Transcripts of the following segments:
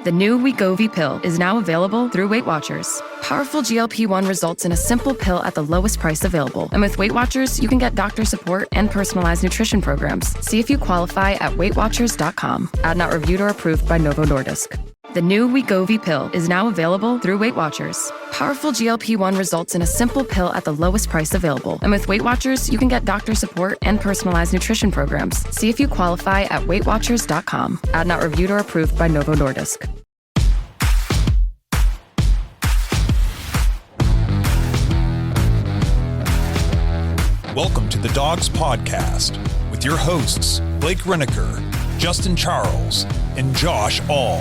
The new Wegovy pill is now available through Weight Watchers. Powerful GLP-1 results in a simple pill at the lowest price available. And with Weight Watchers, you can get doctor support and personalized nutrition programs. See if you qualify at WeightWatchers.com. Ad not reviewed or approved by Novo Nordisk. The new Wegovy pill is now available through Weight Watchers. Powerful GLP-1 results in a simple pill at the lowest price available. And with Weight Watchers, you can get doctor support and personalized nutrition programs. See if you qualify at WeightWatchers.com. Ad not reviewed or approved by Novo Nordisk. Welcome to the Dogs Podcast with your hosts, Blake Reneker, Justin Charles, and Josh All.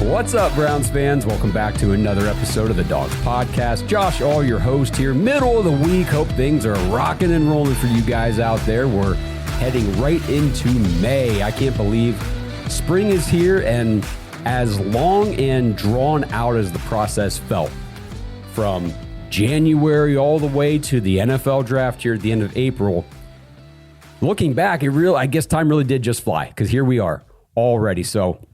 What's up, Browns fans? Welcome back to another episode of the Dogs Podcast. Josh All, your host here, middle of the week. Hope things are rocking and rolling for you guys out there. We're heading right into May. I can't believe spring is here, and as long and drawn out as the process felt, from January all the way to the NFL draft here at the end of April, looking back, I guess time really did just fly, because here we are already. So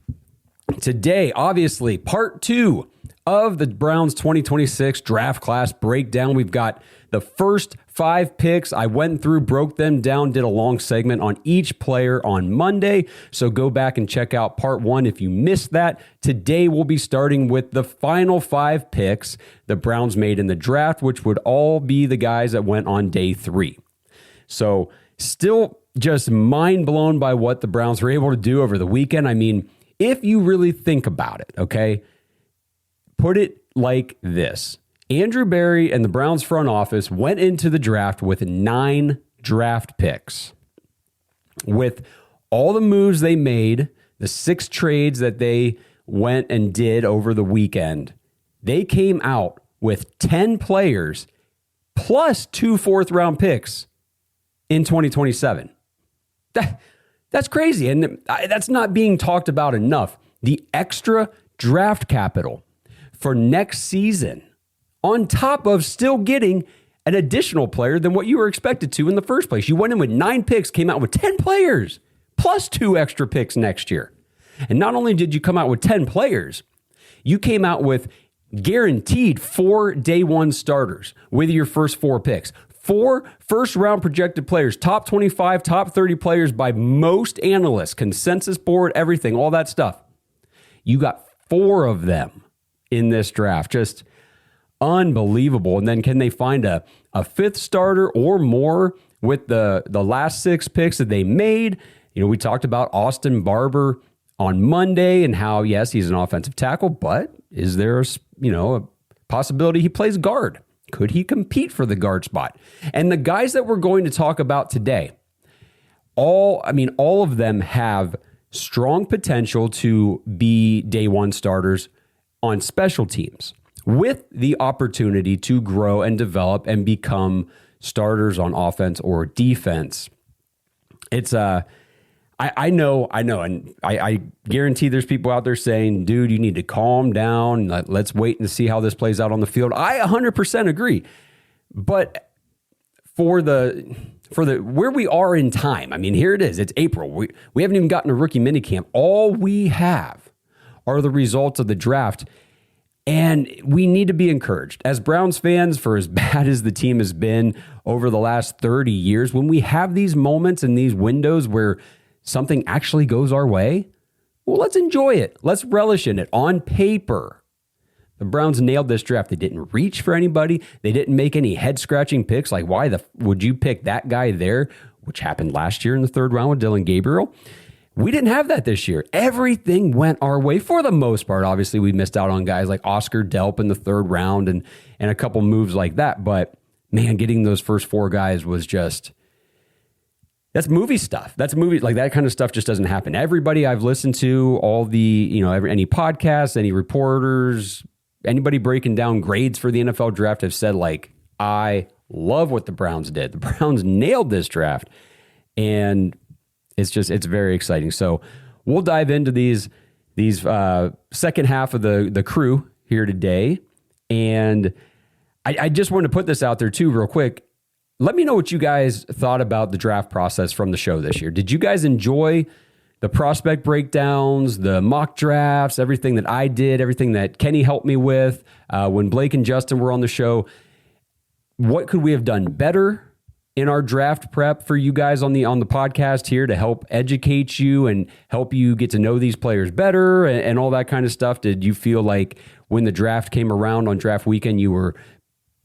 today, obviously, part 2 of the Browns 2026 draft class breakdown. We've got the first 5 picks. I went through, broke them down, did a long segment on each player on Monday. So go back and check out part 1 if you missed that. Today, we'll be starting with the final 5 picks the Browns made in the draft, which would all be the guys that went on day 3. So still just mind blown by what the Browns were able to do over the weekend. I mean, if you really think about it, okay, put it like this. Andrew Berry and the Browns front office went into the draft with 9 draft picks. With all the moves they made, the 6 trades that they went and did over the weekend, they came out with 10 players plus 2 fourth-round picks in 2027. That's crazy, and that's not being talked about enough. The extra draft capital for next season, on top of still getting an additional player than what you were expected to in the first place. You went in with 9 picks, came out with 10 players, plus 2 extra picks next year. And not only did you come out with 10 players, you came out with guaranteed 4 day 1 starters with your first 4 picks. 4 first-round projected players, top 25, top 30 players by most analysts, consensus board, everything, all that stuff. You got 4 of them in this draft. Just unbelievable. And then can they find a 5th starter or more with the last 6 picks that they made? You know, we talked about Austin Barber on Monday and how, yes, he's an offensive tackle, but is there a possibility he plays guard? Could he compete for the guard spot? And the guys that we're going to talk about today, all of them have strong potential to be day 1 starters on special teams with the opportunity to grow and develop and become starters on offense or defense. It's I know, and I guarantee there's people out there saying, dude, you need to calm down. Let's wait and see how this plays out on the field. I 100% agree. But for the where we are in time, I mean, here it is. It's April. We haven't even gotten a rookie minicamp. All we have are the results of the draft. And we need to be encouraged. As Browns fans, for as bad as the team has been over the last 30 years, when we have these moments and these windows where something actually goes our way, well, let's enjoy it. Let's relish in it. On paper, the Browns nailed this draft. They didn't reach for anybody. They didn't make any head-scratching picks like, why would you pick that guy there, which happened last year in the 3rd round with Dylan Gabriel. We didn't have that this year. Everything went our way for the most part. Obviously, we missed out on guys like Oscar Delp in the 3rd round and a couple moves like that. But, man, getting those first 4 guys was just... That's movie stuff. That's movie, like that kind of stuff just doesn't happen. Everybody I've listened to, all the, any podcasts, any reporters, anybody breaking down grades for the NFL draft have said, like, I love what the Browns did. The Browns nailed this draft. And it's very exciting. So we'll dive into these second half of the crew here today. And I just wanted to put this out there too, real quick. Let me know what you guys thought about the draft process from the show this year. Did you guys enjoy the prospect breakdowns, the mock drafts, everything that I did, everything that Kenny helped me with, when Blake and Justin were on the show. What could we have done better in our draft prep for you guys on the podcast here to help educate you and help you get to know these players better and all that kind of stuff? Did you feel like when the draft came around on draft weekend, you were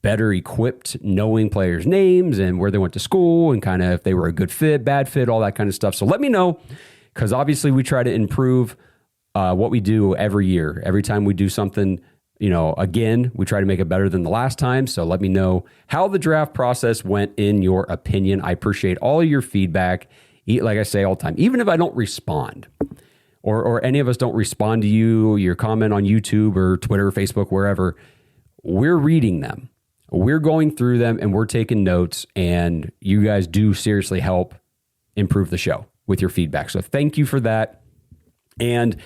better equipped knowing players' names and where they went to school and kind of if they were a good fit, bad fit, all that kind of stuff? So let me know, because obviously we try to improve what we do every year. Every time we do something, again, we try to make it better than the last time. So let me know how the draft process went in your opinion. I appreciate all of your feedback. Like I say all the time, even if I don't respond or any of us don't respond to you, your comment on YouTube or Twitter, Facebook, wherever, we're reading them. We're going through them and we're taking notes, and you guys do seriously help improve the show with your feedback. So thank you for that. And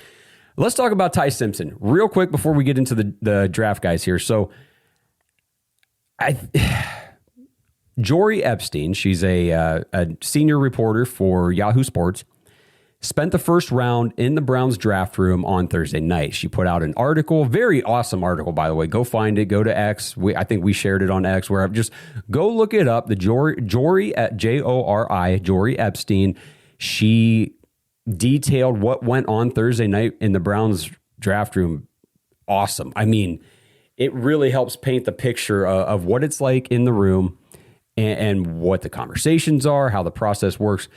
let's talk about Ty Simpson real quick before we get into the draft guys here. So Jory Epstein, she's a senior reporter for Yahoo Sports, spent the first round in the Browns draft room on Thursday night. She put out an article, very awesome article, by the way. Go find it. Go to X. I think we shared it on X, where just go look it up. The Jory at Jori, Jory Epstein. She detailed what went on Thursday night in the Browns draft room. Awesome. I mean, it really helps paint the picture of what it's like in the room and what the conversations are, how the process works.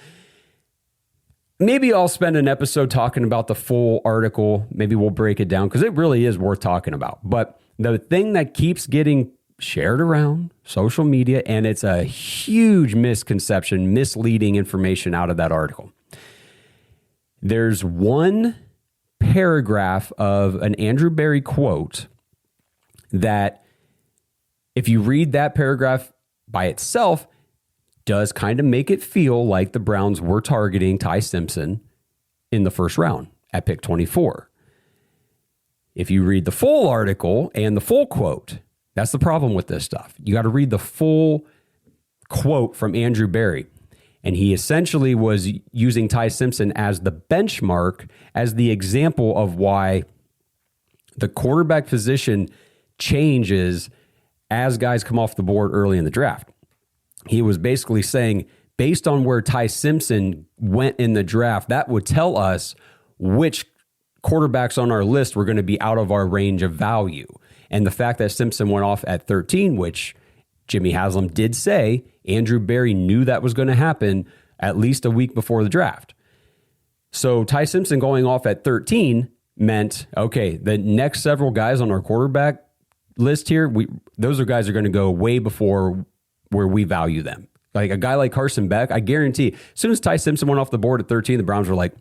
Maybe I'll spend an episode talking about the full article. Maybe we'll break it down because it really is worth talking about. But the thing that keeps getting shared around social media, and it's a huge misconception, misleading information out of that article. There's one paragraph of an Andrew Berry quote that, if you read that paragraph by itself, does kind of make it feel like the Browns were targeting Ty Simpson in the first round at pick 24. If you read the full article and the full quote, that's the problem with this stuff. You got to read the full quote from Andrew Berry. And he essentially was using Ty Simpson as the benchmark, as the example of why the quarterback position changes as guys come off the board early in the draft. He was basically saying, based on where Ty Simpson went in the draft, that would tell us which quarterbacks on our list were going to be out of our range of value. And the fact that Simpson went off at 13, which Jimmy Haslam did say, Andrew Berry knew that was going to happen at least a week before the draft. So Ty Simpson going off at 13 meant, okay, the next several guys on our quarterback list here, those are guys that are going to go way before where we value them. Like a guy like Carson Beck, I guarantee, as soon as Ty Simpson went off the board at 13, the Browns were like,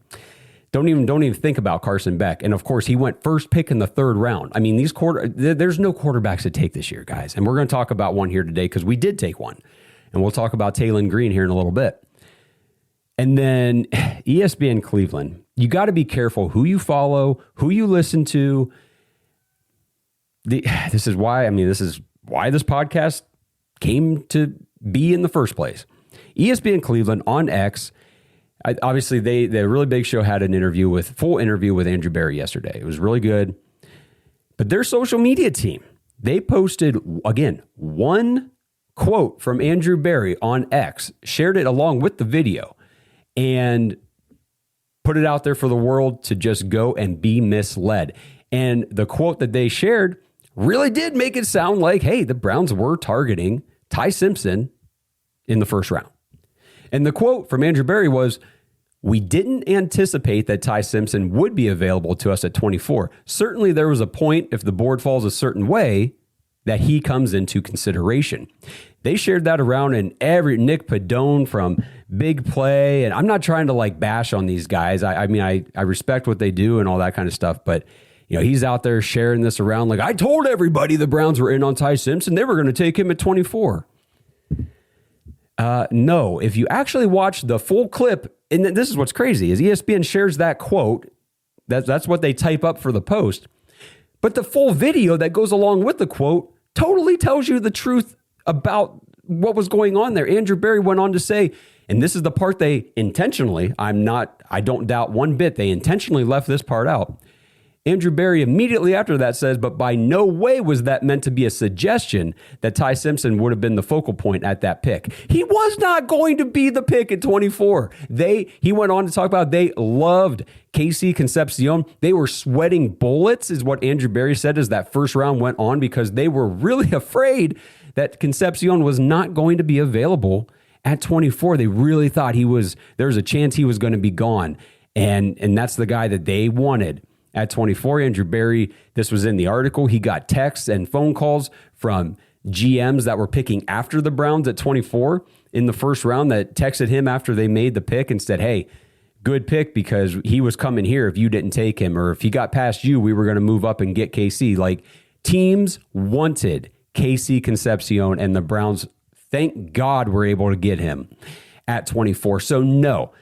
don't even think about Carson Beck. And of course, he went first pick in the third round. I mean, there's no quarterbacks to take this year, guys. And we're going to talk about one here today because we did take one. And we'll talk about Taylen Green here in a little bit. And then ESPN Cleveland, you got to be careful who you follow, who you listen to. This is why this podcast came to be in the first place. ESPN Cleveland on X, obviously the really big show had a full interview with Andrew Berry yesterday. It was really good. But their social media team, they posted, again, one quote from Andrew Berry on X, shared it along with the video, and put it out there for the world to just go and be misled. And the quote that they shared really did make it sound like, hey, the Browns were targeting Ty Simpson in the first round. And the quote from Andrew Berry was, "We didn't anticipate that Ty Simpson would be available to us at 24. Certainly there was a point, if the board falls a certain way, that he comes into consideration." They shared that around, and Nick Padone from Big Play, and I'm not trying to bash on these guys. I mean, I respect what they do and all that kind of stuff, but he's out there sharing this around like, I told everybody the Browns were in on Ty Simpson. They were going to take him at 24. No, if you actually watch the full clip, and this is what's crazy, is ESPN shares that quote. That's what they type up for the post. But the full video that goes along with the quote totally tells you the truth about what was going on there. Andrew Berry went on to say, and this is the part they intentionally, I don't doubt one bit, they intentionally left this part out. Andrew Berry immediately after that says, but by no way was that meant to be a suggestion that Ty Simpson would have been the focal point at that pick. He was not going to be the pick at 24. He went on to talk about they loved Casey Concepcion. They were sweating bullets, is what Andrew Berry said as that first round went on, because they were really afraid that Concepcion was not going to be available at 24. They really thought there was a chance he was going to be gone. And that's the guy that they wanted. At 24, Andrew Berry, this was in the article, he got texts and phone calls from GMs that were picking after the Browns at 24 in the first round that texted him after they made the pick and said, hey, good pick because he was coming here if you didn't take him, or if he got past you, we were going to move up and get KC. Like, teams wanted KC Concepcion, and the Browns, thank God, were able to get him at 24. So no.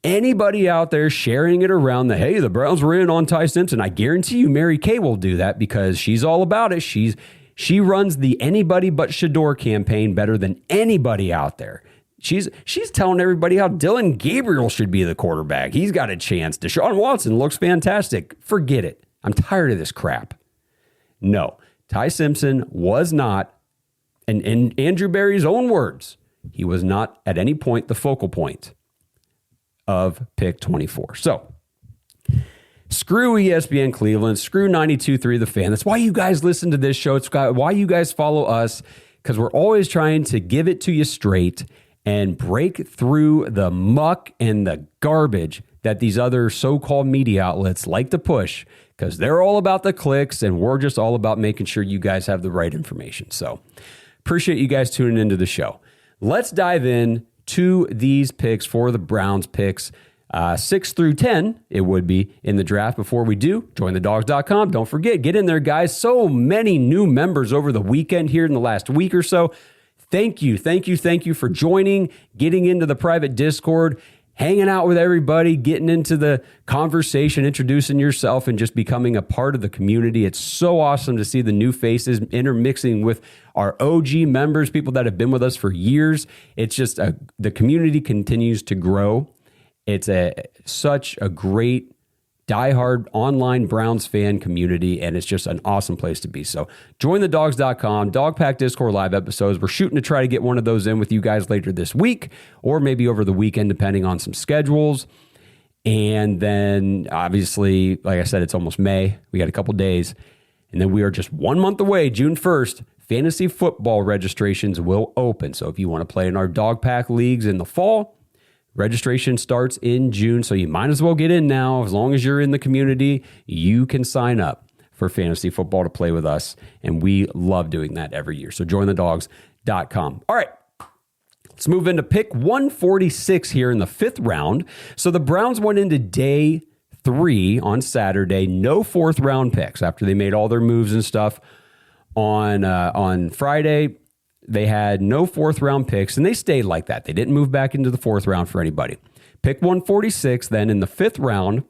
Anybody out there sharing it around that, hey, the Browns were in on Ty Simpson, I guarantee you Mary Kay will do that because she's all about it. She runs the anybody but Shador campaign better than anybody out there. She's telling everybody how Dylan Gabriel should be the quarterback. He's got a chance. Deshaun Watson looks fantastic. Forget it. I'm tired of this crap. No, Ty Simpson was not, and in Andrew Berry's own words, he was not at any point the focal point of pick 24. So screw ESPN Cleveland, screw 92.3 The Fan. That's why you guys listen to this show. It's why you guys follow us, because we're always trying to give it to you straight and break through the muck and the garbage that these other so-called media outlets like to push, because they're all about the clicks and we're just all about making sure you guys have the right information. So appreciate you guys tuning into the show. Let's dive in to these picks for the Browns picks, 6 through 10, it would be in the draft. Before we do, jointhedogs.com. Don't forget, get in there, guys. So many new members over the weekend here in the last week or so. Thank you for joining, getting into the private Discord, hanging out with everybody, getting into the conversation, introducing yourself, and just becoming a part of the community. It's so awesome to see the new faces intermixing with our OG members, people that have been with us for years. It's just the community continues to grow. It's such a great diehard online Browns fan community, and it's just an awesome place to be. So jointhedogs.com, Dog Pack Discord live episodes. We're shooting to try to get one of those in with you guys later this week or maybe over the weekend, depending on some schedules. And then obviously, like I said, it's almost May. We got a couple days, and then we are just 1 month away, June 1st. Fantasy football registrations will open. So if you want to play in our Dog Pack leagues in the fall, registration starts in June, so you might as well get in now. As long as you're in the community, you can sign up for fantasy football to play with us, and we love doing that every year. So jointhedogs.com. All right, let's move into pick 146 here in the 5th round. So the Browns went into day 3 on Saturday, no 4th round picks after they made all their moves and stuff on Friday. They had no 4th round picks, and they stayed like that. They didn't move back into the 4th round for anybody. Pick 146, then in the 5th round,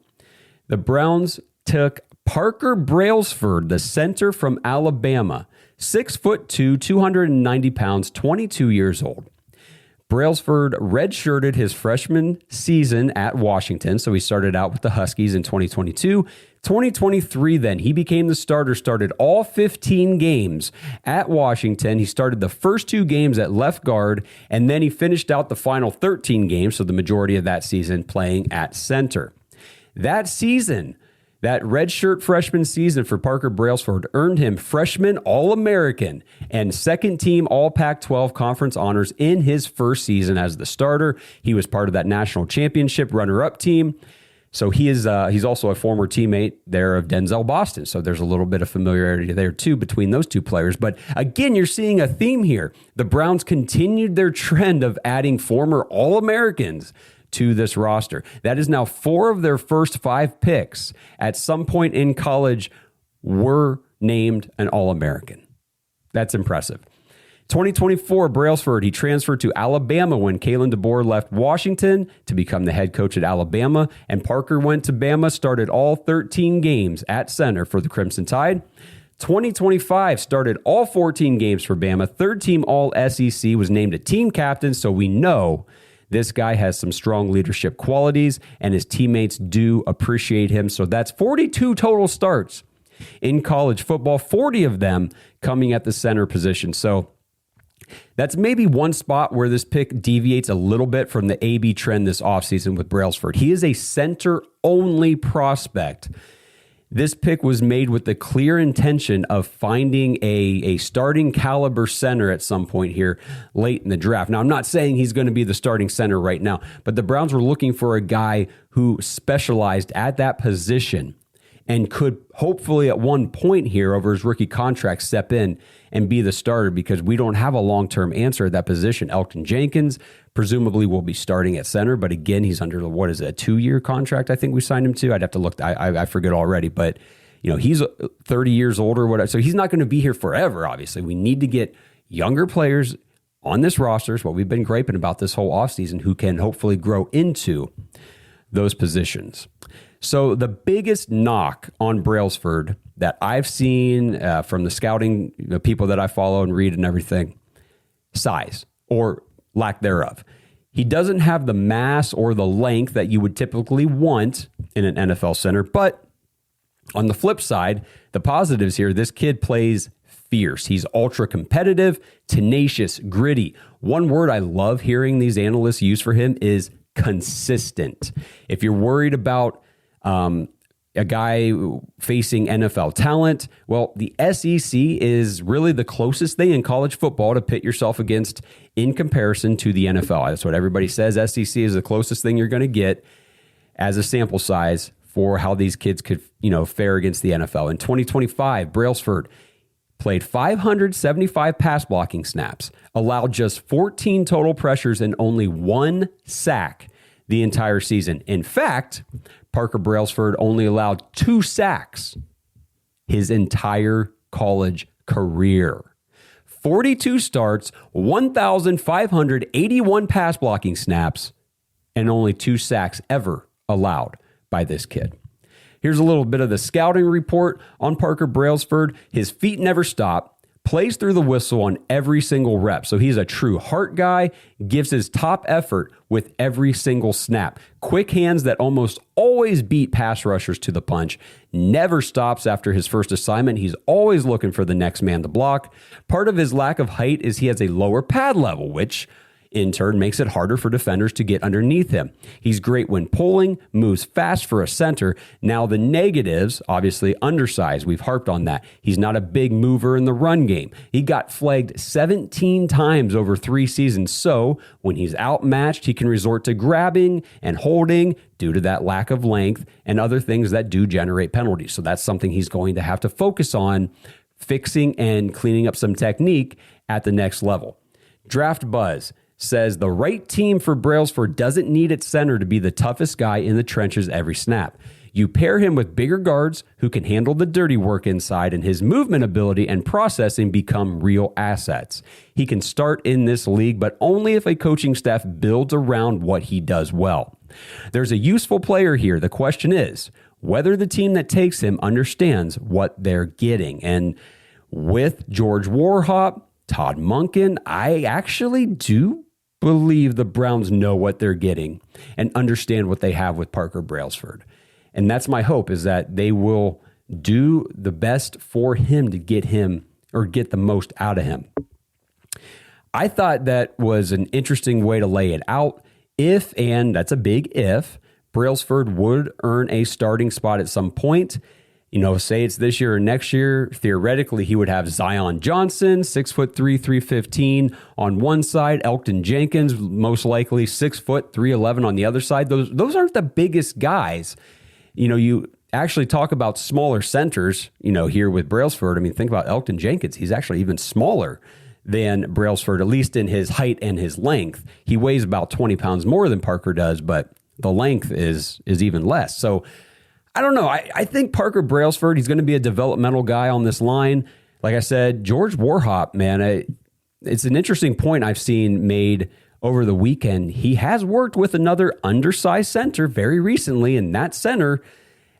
the Browns took Parker Brailsford, the center from Alabama, 6'2", 290 pounds, 22 years old. Brailsford redshirted his freshman season at Washington, so he started out with the Huskies in 2022. 2023, then, he became the starter, started all 15 games at Washington. He started the first 2 games at left guard, and then he finished out the final 13 games, so the majority of that season playing at center. That season, that redshirt freshman season for Parker Brailsford earned him freshman All-American and second-team All-Pac-12 conference honors in his first season as the starter. He was part of that national championship runner-up team. So he's also a former teammate there of Denzel Boston. So there's a little bit of familiarity there, too, between those two players. But again, you're seeing a theme here. The Browns continued their trend of adding former All-Americans to this roster. That is now 4 of their first 5 picks at some point in college were named an All-American. That's impressive. 2024, Brailsford, he transferred to Alabama when Kalen DeBoer left Washington to become the head coach at Alabama, and Parker went to Bama, started all 13 games at center for the Crimson Tide. 2025 started all 14 games for Bama. Third team All SEC, was named a team captain, so we know this guy has some strong leadership qualities, and his teammates do appreciate him. So that's 42 total starts in college football, 40 of them coming at the center position. So that's maybe one spot where this pick deviates a little bit from the AB trend this offseason with Brailsford. He is a center-only prospect. This pick was made with the clear intention of finding a starting caliber center at some point here late in the draft. Now, I'm not saying he's going to be the starting center right now, but the Browns were looking for a guy who specialized at that position and could hopefully at one point here over his rookie contract step in and be the starter, because we don't have a long-term answer at that position. Elgton Jenkins presumably will be starting at center, but again, he's under, what is it, a 2-year contract I think we signed him to? I'd have to look. I forget already, but he's 30 years older, whatever. So he's not going to be here forever, obviously. We need to get younger players on this roster, is what we've been griping about this whole offseason, who can hopefully grow into those positions. So the biggest knock on Brailsford that I've seen from the scouting people that I follow and read and everything, size or lack thereof. He doesn't have the mass or the length that you would typically want in an NFL center. But on the flip side, the positives here, this kid plays fierce. He's ultra competitive, tenacious, gritty. One word I love hearing these analysts use for him is consistent. If you're worried about a guy facing NFL talent, well, the SEC is really the closest thing in college football to pit yourself against in comparison to the NFL. That's what everybody says. SEC is the closest thing you're going to get as a sample size for how these kids could, fare against the NFL. In 2025, Brailsford played 575 pass blocking snaps, allowed just 14 total pressures and only 1 sack the entire season. In fact, Parker Brailsford only allowed 2 sacks his entire college career. 42 starts, 1,581 pass blocking snaps, and only 2 sacks ever allowed by this kid. Here's a little bit of the scouting report on Parker Brailsford. His feet never stop. Plays through the whistle on every single rep. So he's a true heart guy, gives his top effort with every single snap. Quick hands that almost always beat pass rushers to the punch. Never stops after his first assignment. He's always looking for the next man to block. Part of his lack of height is he has a lower pad level, which in turn makes it harder for defenders to get underneath him. He's great when pulling, moves fast for a center. Now the negatives, obviously undersized. We've harped on that. He's not a big mover in the run game. He got flagged 17 times over 3 seasons. So when he's outmatched, he can resort to grabbing and holding due to that lack of length and other things that do generate penalties. So that's something he's going to have to focus on fixing and cleaning up some technique at the next level. Draft Buzz says the right team for Brailsford doesn't need its center to be the toughest guy in the trenches every snap. You pair him with bigger guards who can handle the dirty work inside, and his movement ability and processing become real assets. He can start in this league, but only if a coaching staff builds around what he does well. There's a useful player here. The question is whether the team that takes him understands what they're getting. And with George Warhop, Todd Monken, I actually do believe the Browns know what they're getting and understand what they have with Parker Brailsford. And that's my hope, is that they will do the best for him to get him or get the most out of him. I thought that was an interesting way to lay it out. If, and that's a big if, Brailsford would earn a starting spot at some point, say it's this year or next year, theoretically, he would have Zion Johnson, 6'3", 315 on one side, Elgton Jenkins, most likely 6 foot, 311 on the other side. Those aren't the biggest guys. You actually talk about smaller centers, here with Brailsford. I mean, think about Elgton Jenkins. He's actually even smaller than Brailsford, at least in his height and his length. He weighs about 20 pounds more than Parker does, but the length is even less. So I don't know. I think Parker Brailsford, he's going to be a developmental guy on this line. Like I said, George Warhop, man, it's an interesting point I've seen made over the weekend. He has worked with another undersized center very recently, and that center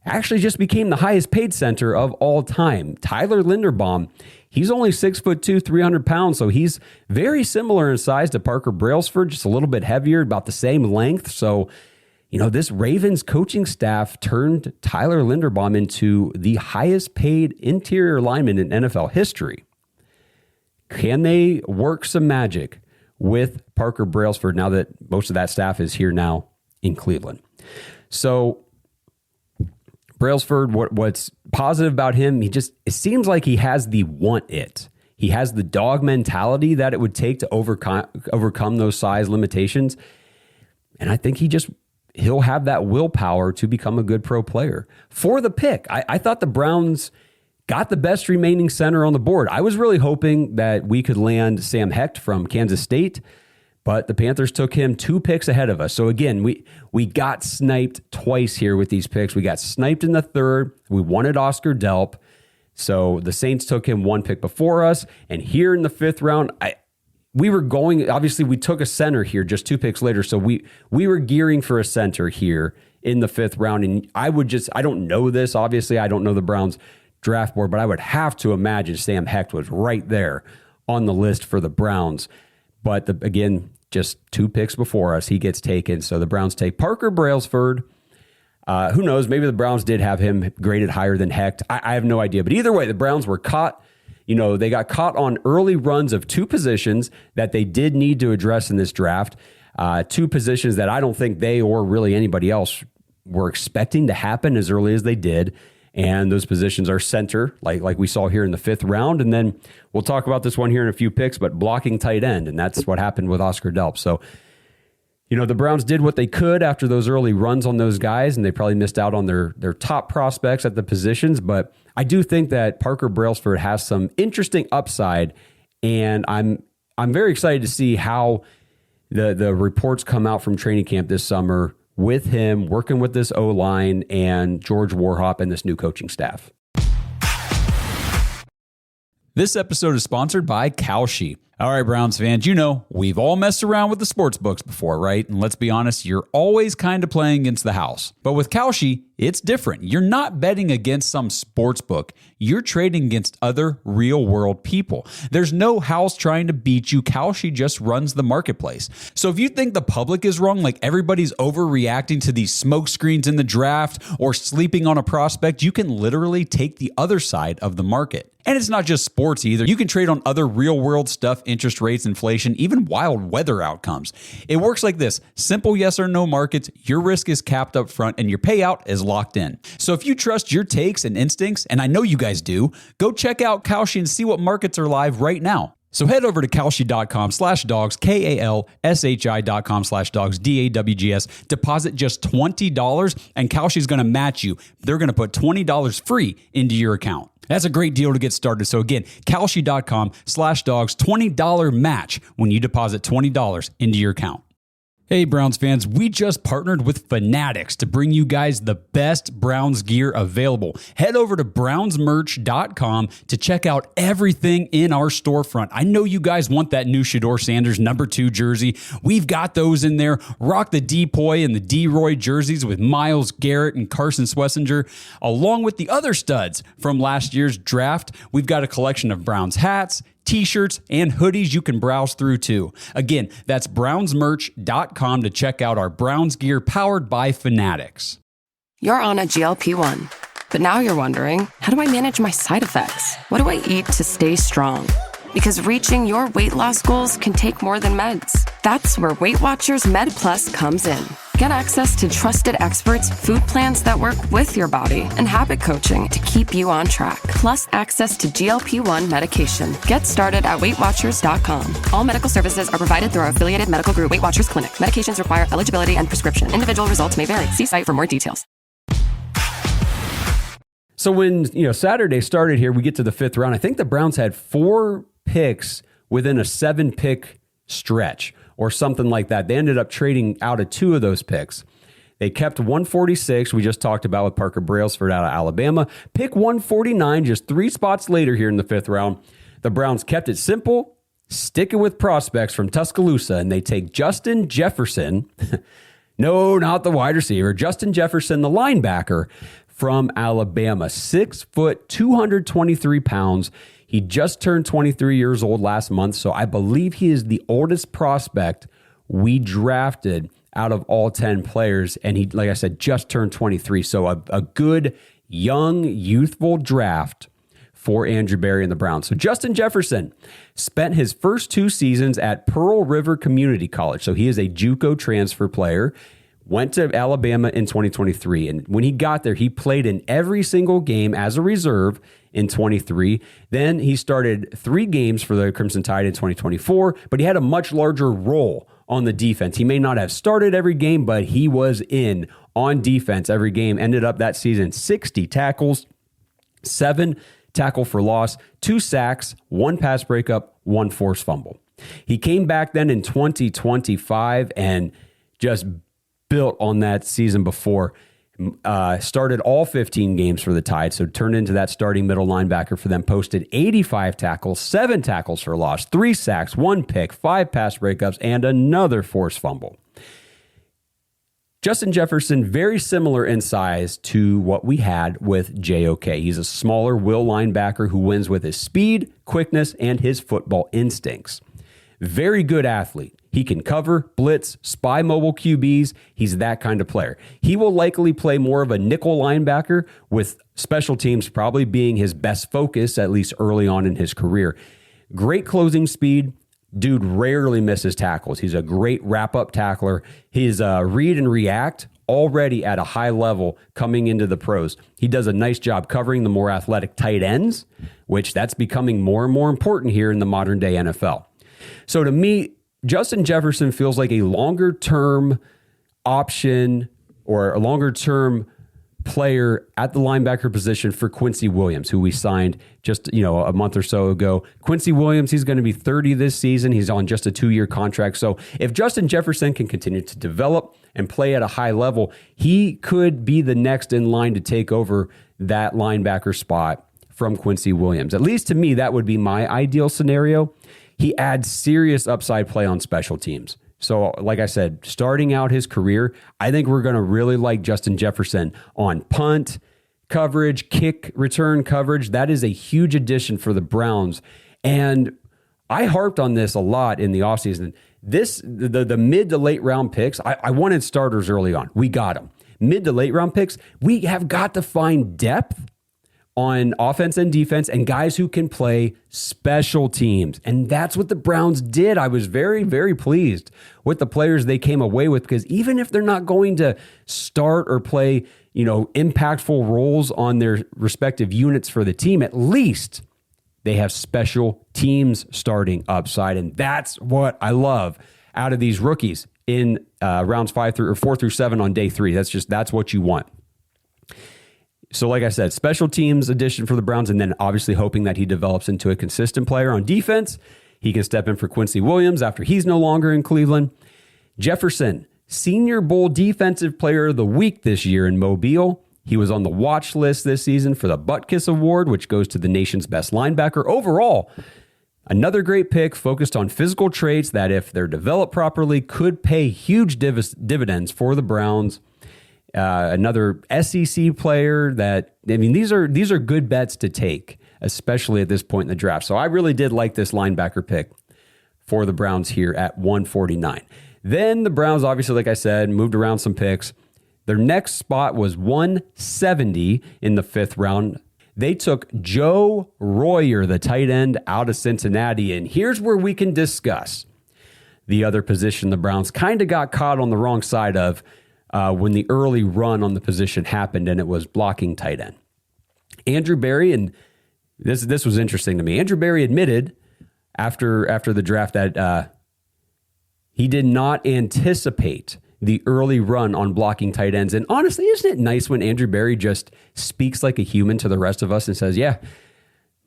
actually just became the highest paid center of all time. Tyler Linderbaum, he's only 6'2", 300 pounds, so he's very similar in size to Parker Brailsford, just a little bit heavier, about the same length. So, this Ravens coaching staff turned Tyler Linderbaum into the highest paid interior lineman in NFL history. Can they work some magic with Parker Brailsford now that most of that staff is here now in Cleveland? So Brailsford, what's positive about him, it seems like he has the want it. He has the dog mentality that it would take to overcome those size limitations. And I think he'll have that willpower to become a good pro player. For the pick, I thought the Browns got the best remaining center on the board. I was really hoping that we could land Sam Hecht from Kansas State, but the Panthers took him 2 picks ahead of us. So again, we got sniped twice here with these picks. We got sniped in the 3rd. We wanted Oscar Delp. So the Saints took him 1 pick before us. And here in the 5th round, obviously we took a center here just 2 picks later. So we were gearing for a center here in the 5th round. And I don't know this. Obviously, I don't know the Browns draft board, but I would have to imagine Sam Hecht was right there on the list for the Browns. But again, just 2 picks before us, he gets taken. So the Browns take Parker Brailsford. Who knows? Maybe the Browns did have him graded higher than Hecht. I have no idea. But either way, the Browns were caught. They got caught on early runs of 2 positions that they did need to address in this draft. 2 positions that I don't think they or really anybody else were expecting to happen as early as they did. And those positions are center, like we saw here in the 5th round. And then we'll talk about this one here in a few picks, but blocking tight end. And that's what happened with Oscar Delp. So, the Browns did what they could after those early runs on those guys, and they probably missed out on their top prospects at the positions. But I do think that Parker Brailsford has some interesting upside, and I'm very excited to see how the reports come out from training camp this summer with him working with this O-line and George Warhop and this new coaching staff. This episode is sponsored by Kalshi. All right, Browns fans, we've all messed around with the sports books before, right? And let's be honest, you're always kind of playing against the house. But with Kalshi, it's different. You're not betting against some sports book. You're trading against other real-world people. There's no house trying to beat you. Kalshi just runs the marketplace. So if you think the public is wrong, like everybody's overreacting to these smoke screens in the draft or sleeping on a prospect, you can literally take the other side of the market. And it's not just sports either. You can trade on other real-world stuff, interest rates, inflation, even wild weather outcomes. It works like this. Simple yes or no markets, your risk is capped up front, and your payout is locked in. So if you trust your takes and instincts, and I know you guys do, go check out Kalshi and see what markets are live right now. So head over to kalshi.com/dogs, KALSHI.com/dogs, DAWGS. Deposit just $20, and Kalshi's going to match you. They're going to put $20 free into your account. That's a great deal to get started. So again, kalshi.com/dogs, $20 match when you deposit $20 into your account. Hey, Browns fans, we just partnered with Fanatics to bring you guys the best Browns gear available. Head over to brownsmerch.com to check out everything in our storefront. I know you guys want that new Shedeur Sanders #2 jersey. We've got those in there. Rock the Depoy and the D-Roy jerseys with Myles Garrett and Carson Swessinger, along with the other studs from last year's draft. We've got a collection of Browns hats, T-shirts, and hoodies you can browse through too. Again, that's brownsmerch.com to check out our Browns gear powered by Fanatics. You're on a GLP-1, but now you're wondering, how do I manage my side effects? What do I eat to stay strong? Because reaching your weight loss goals can take more than meds. That's where Weight Watchers Med Plus comes in. Get access to trusted experts, food plans that work with your body, and habit coaching to keep you on track. Plus access to GLP-1 medication. Get started at WeightWatchers.com. All medical services are provided through our affiliated medical group, Weight Watchers Clinic. Medications require eligibility and prescription. Individual results may vary. See site for more details. So when Saturday started here, we get to the 5th round. I think the Browns had 4 picks within a 7-pick stretch or something like that. They ended up trading out of 2 of those picks. They kept 146, we just talked about with Parker Brailsford out of Alabama. Pick 149, just 3 spots later here in the 5th round. The Browns kept it simple, sticking with prospects from Tuscaloosa, and they take Justin Jefferson. No, not the wide receiver. Justin Jefferson, the linebacker from Alabama. 6 foot, 223 pounds. He just turned 23 years old last month, so I believe he is the oldest prospect we drafted out of all 10 players. And he, like I said, just turned 23. So a good, young, youthful draft for Andrew Berry and the Browns. So Justin Jefferson spent his first 2 seasons at Pearl River Community College. So he is a JUCO transfer player. Went to Alabama in 2023. And when he got there, he played in every single game as a reserve in 23. Then he started 3 games for the Crimson Tide in 2024, but he had a much larger role on the defense. He may not have started every game, but he was in on defense every game. Ended up that season 60 tackles, 7 tackle for loss, 2 sacks, 1 pass breakup, 1 forced fumble. He came back then in 2025 and just built on that season before. Started all 15 games for the Tide, so turned into that starting middle linebacker for them. Posted 85 tackles, 7 tackles for loss, 3 sacks, 1 pick, 5 pass breakups, and another forced fumble. Justin Jefferson, very similar in size to what we had with JOK. He's a smaller will linebacker who wins with his speed, quickness, and his football instincts. Very good athlete. He can cover, blitz, spy mobile QBs. He's that kind of player. He will likely play more of a nickel linebacker, with special teams probably being his best focus, at least early on in his career. Great closing speed. Dude rarely misses tackles. He's a great wrap-up tackler. His read and react already at a high level coming into the pros. He does a nice job covering the more athletic tight ends, which that's becoming more and more important here in the modern day NFL. So to me, Justin Jefferson feels like a longer-term option or a longer-term player at the linebacker position for Quincy Williams, who we signed just a month or so ago. Quincy Williams, he's going to be 30 this season. He's on just a 2-year contract. So if Justin Jefferson can continue to develop and play at a high level, he could be the next in line to take over that linebacker spot from Quincy Williams. At least to me, that would be my ideal scenario. He adds serious upside play on special teams. So, like I said, starting out his career, I think we're going to really like Justin Jefferson on punt coverage, kick return coverage. That is a huge addition for the Browns. And I harped on this a lot in the offseason. The mid to late round picks, I wanted starters early on. We got them. Mid to late round picks, we have got to find depth on offense and defense and guys who can play special teams. And that's what the Browns did. I was very, very pleased with the players they came away with, because even if they're not going to start or play, impactful roles on their respective units for the team, at least they have special teams starting upside. And that's what I love out of these rookies in rounds 4 through 7 on day 3. That's what you want. So like I said, special teams addition for the Browns, and then obviously hoping that he develops into a consistent player on defense. He can step in for Quincy Williams after he's no longer in Cleveland. Jefferson, Senior Bowl Defensive Player of the Week this year in Mobile. He was on the watch list this season for the Butkus Award, which goes to the nation's best linebacker. Overall, another great pick focused on physical traits that, if they're developed properly, could pay huge dividends for the Browns. Another SEC player these are good bets to take, especially at this point in the draft. So I really did like this linebacker pick for the Browns here at 149. Then the Browns, obviously, like I said, moved around some picks. Their next spot was 170 in the 5th round. They took Joe Royer, the tight end out of Cincinnati. And here's where we can discuss the other position the Browns kind of got caught on the wrong side of when the early run on the position happened, and it was blocking tight end. Andrew Berry, and this was interesting to me. Andrew Berry admitted after the draft that he did not anticipate the early run on blocking tight ends. And honestly, isn't it nice when Andrew Berry just speaks like a human to the rest of us and says, "Yeah,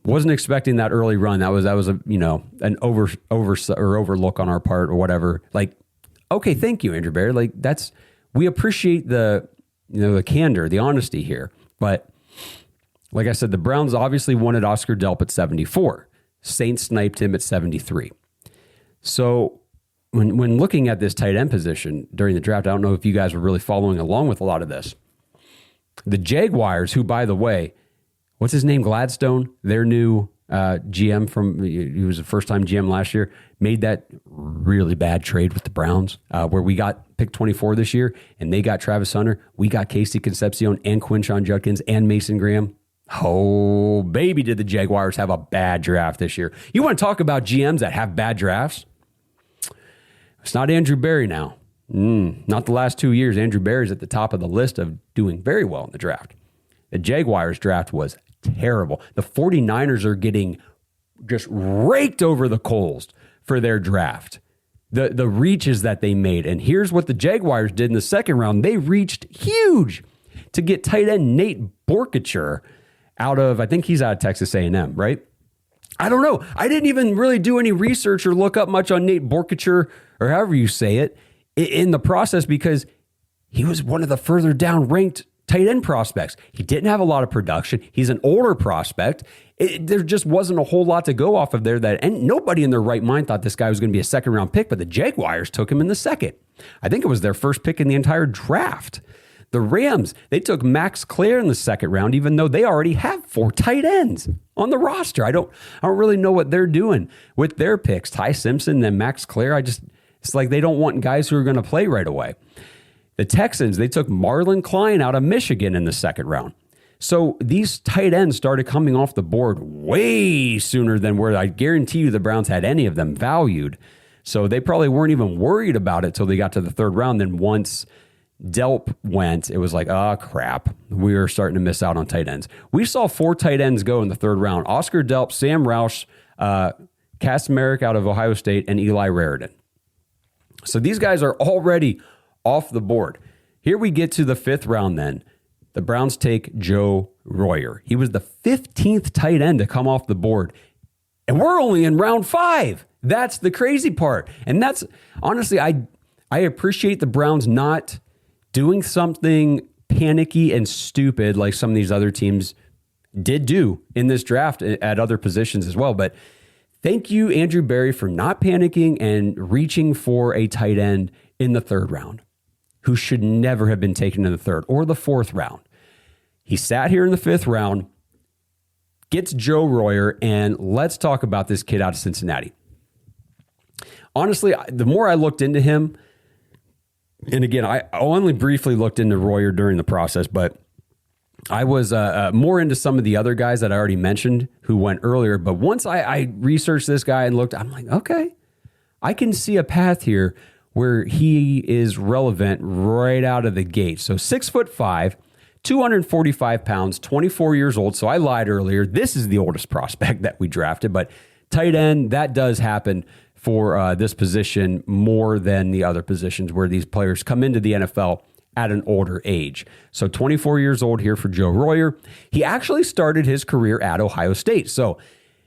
wasn't expecting that early run. That was a an overlook on our part or whatever." Like, okay, thank you, Andrew Berry. Like we appreciate the candor, the honesty here. But like I said, the Browns obviously wanted Oscar Delp at 74. Saints sniped him at 73. So when looking at this tight end position during the draft, I don't know if you guys were really following along with a lot of this. The Jaguars, who, by the way, what's his name? Gladstone, their new GM he was a first-time GM last year, made that really bad trade with the Browns where we got pick 24 this year and they got Travis Hunter. We got Casey Concepcion and Quinshon Judkins and Mason Graham. Oh, baby, did the Jaguars have a bad draft this year. You want to talk about GMs that have bad drafts? It's not Andrew Berry now. Not the last 2 years. Andrew Berry's at the top of the list of doing very well in the draft. The Jaguars draft was terrible. The 49ers are getting just raked over the coals for their draft. The reaches that they made. And here's what the Jaguars did in the second round. They reached huge to get tight end Nate Borkature out of, I think he's out of Texas A&M, right? I don't know. I didn't even really do any research or look up much on Nate Borkature, or however you say it, in the process, because he was one of the further down ranked tight end prospects. He didn't have a lot of production. He's an older prospect. There just wasn't a whole lot to go off of there, and nobody in their right mind thought this guy was going to be a second round pick, but the Jaguars took him in the second. I think it was their first pick in the entire draft. The Rams, they took Max Clare in the second round, even though they already have 4 tight ends on the roster. I don't really know what they're doing with their picks. Ty Simpson, then Max Clare. It's like they don't want guys who are going to play right away. The Texans, they took Marlon Klein out of Michigan in the second round. So these tight ends started coming off the board way sooner than where I guarantee you the Browns had any of them valued. So they probably weren't even worried about it till they got to the third round. Then once Delp went, it was like, oh, crap. We were starting to miss out on tight ends. We saw 4 tight ends go in the third round. Oscar Delp, Sam Roush, Kasmerick out of Ohio State, and Eli Raritan. So these guys are already off the board. Here we get to the 5th round then. The Browns take Joe Royer. He was the 15th tight end to come off the board. And we're only in round 5. That's the crazy part. And that's, honestly, I appreciate the Browns not doing something panicky and stupid like some of these other teams did do in this draft at other positions as well. But thank you, Andrew Berry, for not panicking and reaching for a tight end in the 3rd round, who should never have been taken in the 3rd or the 4th round. He sat here in the 5th round, gets Joe Royer, and let's talk about this kid out of Cincinnati. Honestly, the more I looked into him, and again, I only briefly looked into Royer during the process, but I was more into some of the other guys that I already mentioned who went earlier. But once I researched this guy and looked, I'm like, okay, I can see a path here where he is relevant right out of the gate. So 6'5", 245 pounds, 24 years old. So I lied earlier. This is the oldest prospect that we drafted, but tight end, that does happen for this position more than the other positions where these players come into the NFL at an older age. So 24 years old here for Joe Royer. He actually started his career at Ohio State. So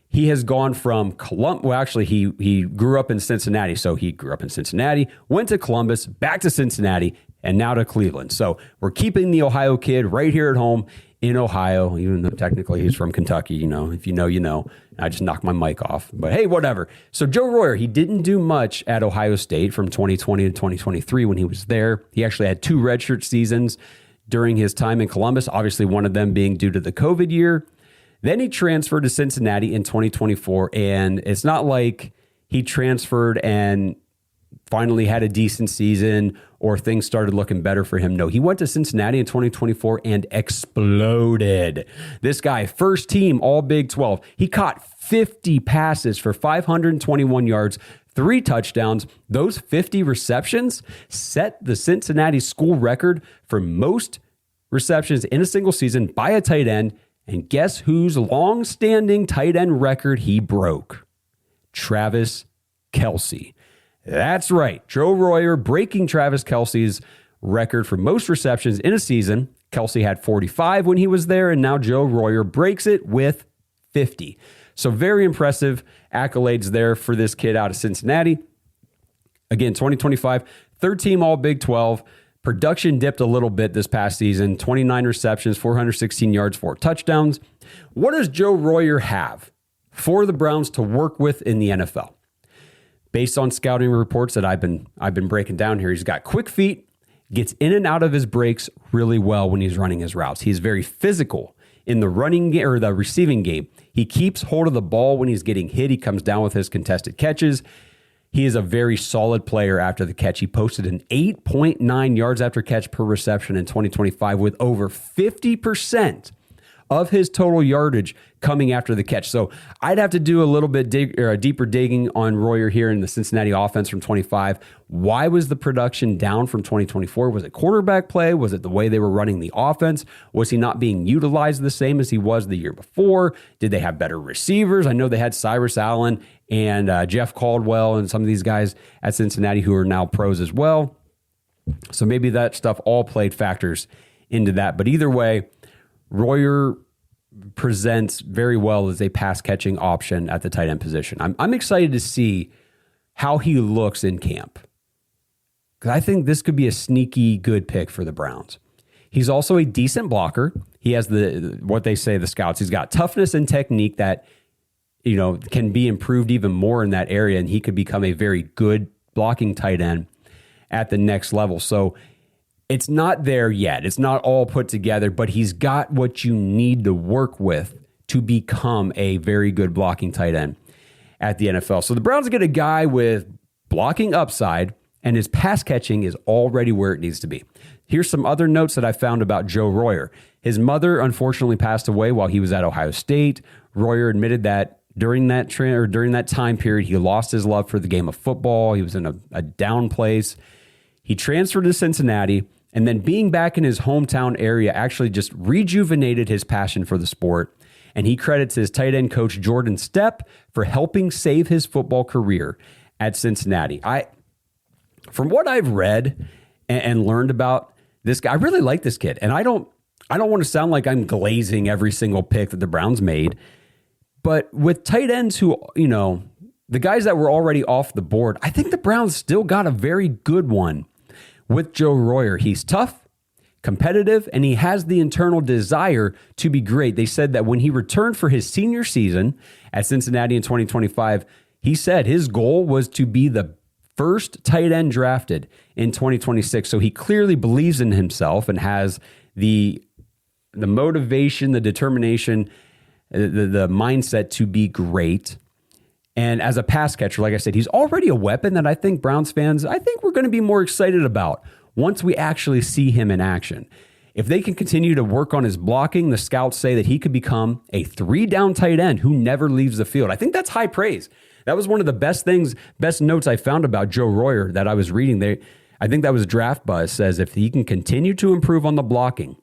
he has gone from Columbus. Well, actually, he grew up in Cincinnati. So he grew up in Cincinnati, went to Columbus, back to Cincinnati, and now to Cleveland. So we're keeping the Ohio kid right here at home in Ohio, even though technically he's from Kentucky. You know, if you know, you know. I just knocked my mic off. But hey, whatever. So Joe Royer, he didn't do much at Ohio State from 2020 to 2023 when he was there. He actually had 2 redshirt seasons during his time in Columbus, obviously one of them being due to the COVID year. Then he transferred to Cincinnati in 2024, and it's not like he transferred and finally had a decent season or things started looking better for him. No, he went to Cincinnati in 2024 and exploded. This guy, first team All Big 12. He caught 50 passes for 521 yards, 3 touchdowns. Those 50 receptions set the Cincinnati school record for most receptions in a single season by a tight end. And guess whose long-standing tight end record he broke? Travis Kelce. That's right. Joe Royer breaking Travis Kelce's record for most receptions in a season. Kelce had 45 when he was there, and now Joe Royer breaks it with 50. So very impressive accolades there for this kid out of Cincinnati. Again, 2025, 3rd team All Big 12. Production dipped a little bit this past season. 29 receptions, 416 yards, 4 touchdowns. What does Joe Royer have for the Browns to work with in the NFL? Based on scouting reports that I've been breaking down here, he's got quick feet, gets in and out of his breaks really well when he's running his routes. He's very physical in the running or the receiving game. He keeps hold of the ball when he's getting hit. He comes down with his contested catches. He is a very solid player after the catch. He posted an 8.9 yards after catch per reception in 2025 with over 50% of his total yardage coming after the catch. So I'd have to do a little bit deeper digging on Royer here in the Cincinnati offense from 25. Why was the production down from 2024? Was it quarterback play? Was it the way they were running the offense? Was he not being utilized the same as he was the year before? Did they have better receivers? I know they had Cyrus Allen and Jeff Caldwell and some of these guys at Cincinnati who are now pros as well. So maybe that stuff all played factors into that. But either way, Royer presents very well as a pass catching option at the tight end position. I'm excited to see how he looks in camp, because I think this could be a sneaky good pick for the Browns. He's also a decent blocker. He has what they say, the scouts. He's got toughness and technique that, can be improved even more in that area, and he could become a very good blocking tight end at the next level. So it's not there yet. It's not all put together, but he's got what you need to work with to become a very good blocking tight end at the NFL. So the Browns get a guy with blocking upside, and his pass catching is already where it needs to be. Here's some other notes that I found about Joe Royer. His mother unfortunately passed away while he was at Ohio State. Royer admitted that during that time period, he lost his love for the game of football. He was in a down place. He transferred to Cincinnati, and then being back in his hometown area actually just rejuvenated his passion for the sport. And he credits his tight end coach, Jordan Stepp, for helping save his football career at Cincinnati. From what I've read and learned about this guy, I really like this kid. And I don't want to sound like I'm glazing every single pick that the Browns made. But with tight ends who, the guys that were already off the board, I think the Browns still got a very good one with Joe Royer. He's tough, competitive, and he has the internal desire to be great. They said that when he returned for his senior season at Cincinnati in 2025, he said his goal was to be the first tight end drafted in 2026. So he clearly believes in himself and has the motivation, the determination, the mindset to be great. And as a pass catcher, like I said, he's already a weapon that I think Browns fans, we're going to be more excited about once we actually see him in action. If they can continue to work on his blocking, the scouts say that he could become a 3-down tight end who never leaves the field. I think that's high praise. That was one of the best notes I found about Joe Royer that I was reading there. I think that was Draft Buzz says if he can continue to improve on the blocking,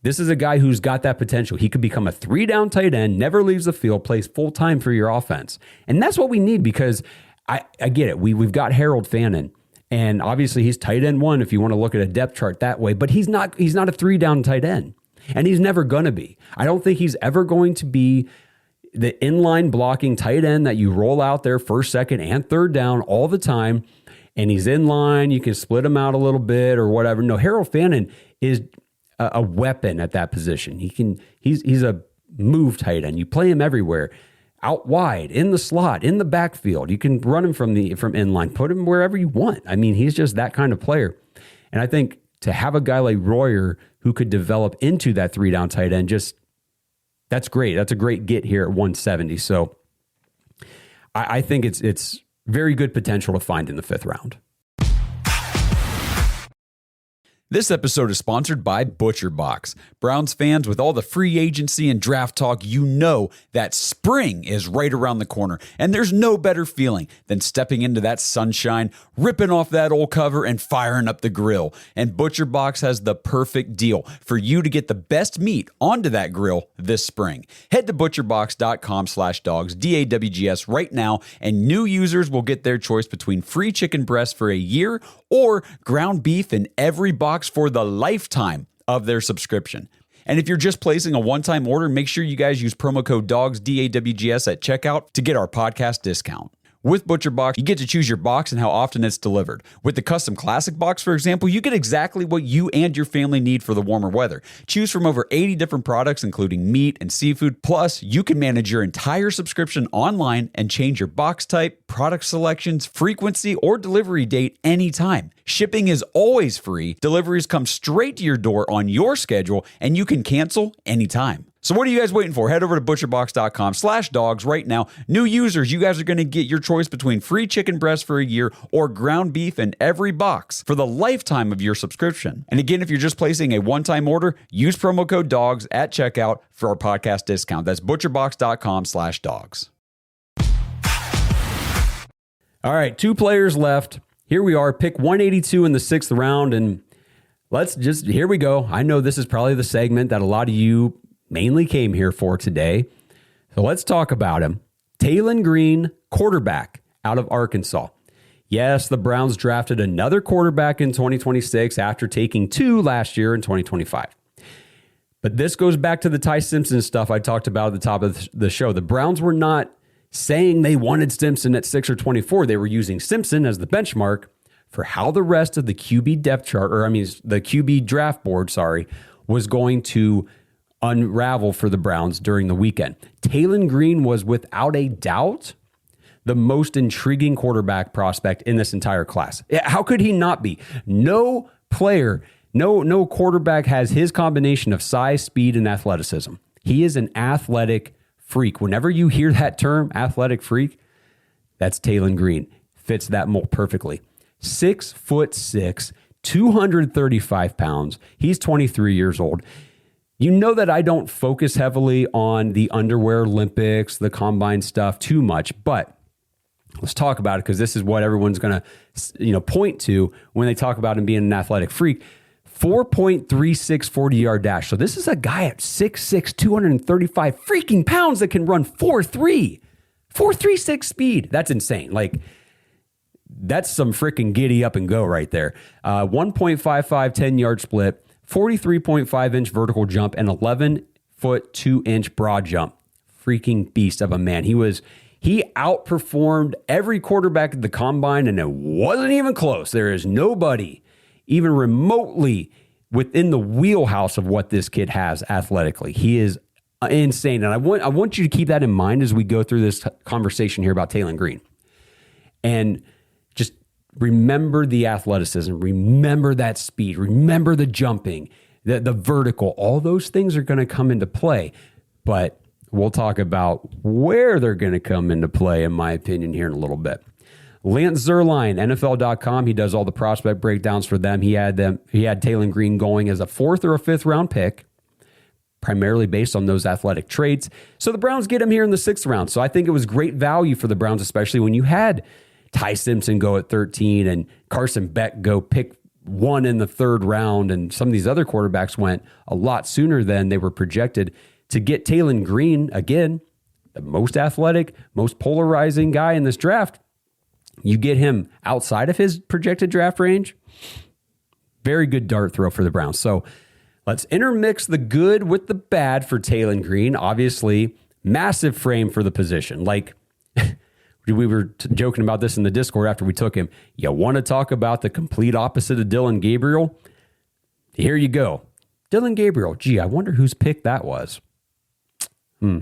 this is a guy who's got that potential. He could become a 3-down tight end, never leaves the field, plays full-time for your offense. And that's what we need, because I get it. We've got Harold Fannin, and obviously he's tight end 1 if you want to look at a depth chart that way, but he's not a 3-down tight end, and he's never going to be. I don't think he's ever going to be the inline blocking tight end that you roll out there first, second, and third down all the time, and he's in line. You can split him out a little bit or whatever. No, Harold Fannin is a weapon at that position. He's a move tight end. You play him everywhere, out wide, in the slot, in the backfield. You can run him from inline, put him wherever you want. I mean, he's just that kind of player. And I think to have a guy like Royer who could develop into that 3-down tight end, that's great. That's a great get here at 170. So I think it's very good potential to find in the 5th round. This episode is sponsored by ButcherBox. Browns fans, with all the free agency and draft talk, you know that spring is right around the corner, and there's no better feeling than stepping into that sunshine, ripping off that old cover, and firing up the grill. And ButcherBox has the perfect deal for you to get the best meat onto that grill this spring. Head to butcherbox.com/dogs, DAWGS, right now, and new users will get their choice between free chicken breast for a year or ground beef in every box for the lifetime of their subscription. And if you're just placing a one-time order, make sure you guys use promo code DOGS, DAWGS at checkout to get our podcast discount. With ButcherBox, you get to choose your box and how often it's delivered. With the custom classic box, for example, you get exactly what you and your family need for the warmer weather. Choose from over 80 different products, including meat and seafood. Plus, you can manage your entire subscription online and change your box type, product selections, frequency, or delivery date anytime. Shipping is always free. Deliveries come straight to your door on your schedule, and you can cancel anytime. So what are you guys waiting for? Head over to butcherbox.com/dogs right now. New users, you guys are going to get your choice between free chicken breast for a year or ground beef in every box for the lifetime of your subscription. And again, if you're just placing a one-time order, use promo code DOGS at checkout for our podcast discount. That's butcherbox.com/dogs. All right, 2 players left. Here we are, pick 182 in the 6th round, and here we go. I know this is probably the segment that a lot of you mainly came here for today. So let's talk about him. Taylen Green, quarterback out of Arkansas. Yes, the Browns drafted another quarterback in 2026 after taking 2 last year in 2025. But this goes back to the Ty Simpson stuff I talked about at the top of the show. The Browns were not saying they wanted Simpson at 6 or 24. They were using Simpson as the benchmark for how the rest of the QB depth chart, the QB draft board, was going to unravel for the Browns during the weekend. Taylen Green was without a doubt the most intriguing quarterback prospect in this entire class. How could he not be? No player, no quarterback has his combination of size, speed, and athleticism. He is an athletic freak. Whenever you hear that term, athletic freak, that's Taylen Green. Fits that mold perfectly. 6'6", 235 pounds. He's 23 years old. You know that I don't focus heavily on the underwear Olympics, the combine stuff too much, but let's talk about it because this is what everyone's going to, point to when they talk about him being an athletic freak. 4.36 40-yard dash. So this is a guy at 6'6", 235 freaking pounds that can run 4.3. 4.36 speed. That's insane. That's some freaking giddy up and go right there. 1.55 10-yard split. 43.5-inch vertical jump and 11-foot 2-inch broad jump. Freaking beast of a man. He outperformed every quarterback at the combine, and it wasn't even close. There is nobody even remotely within the wheelhouse of what this kid has athletically. He is insane, and I want you to keep that in mind as we go through this conversation here about Taylen Green. And just remember the athleticism, remember that speed, remember the jumping, the vertical. All those things are going to come into play, but we'll talk about where they're going to come into play, in my opinion, here in a little bit. Lance Zierlein, NFL.com, he does all the prospect breakdowns for them. He had Taylen Green going as a 4th or a 5th round pick, primarily based on those athletic traits. So the Browns get him here in the 6th round. So I think it was great value for the Browns, especially when you had Ty Simpson go at 13 and Carson Beck go pick 1 in the 3rd round, and some of these other quarterbacks went a lot sooner than they were projected. To get Taylen Green, again, the most athletic, most polarizing guy in this draft, you get him outside of his projected draft range. Very good dart throw for the Browns. So let's intermix the good with the bad for Taylen Green. Obviously, massive frame for the position. We were joking about this in the Discord after we took him. You want to talk about the complete opposite of Dillon Gabriel? Here you go. Dillon Gabriel. Gee, I wonder whose pick that was. I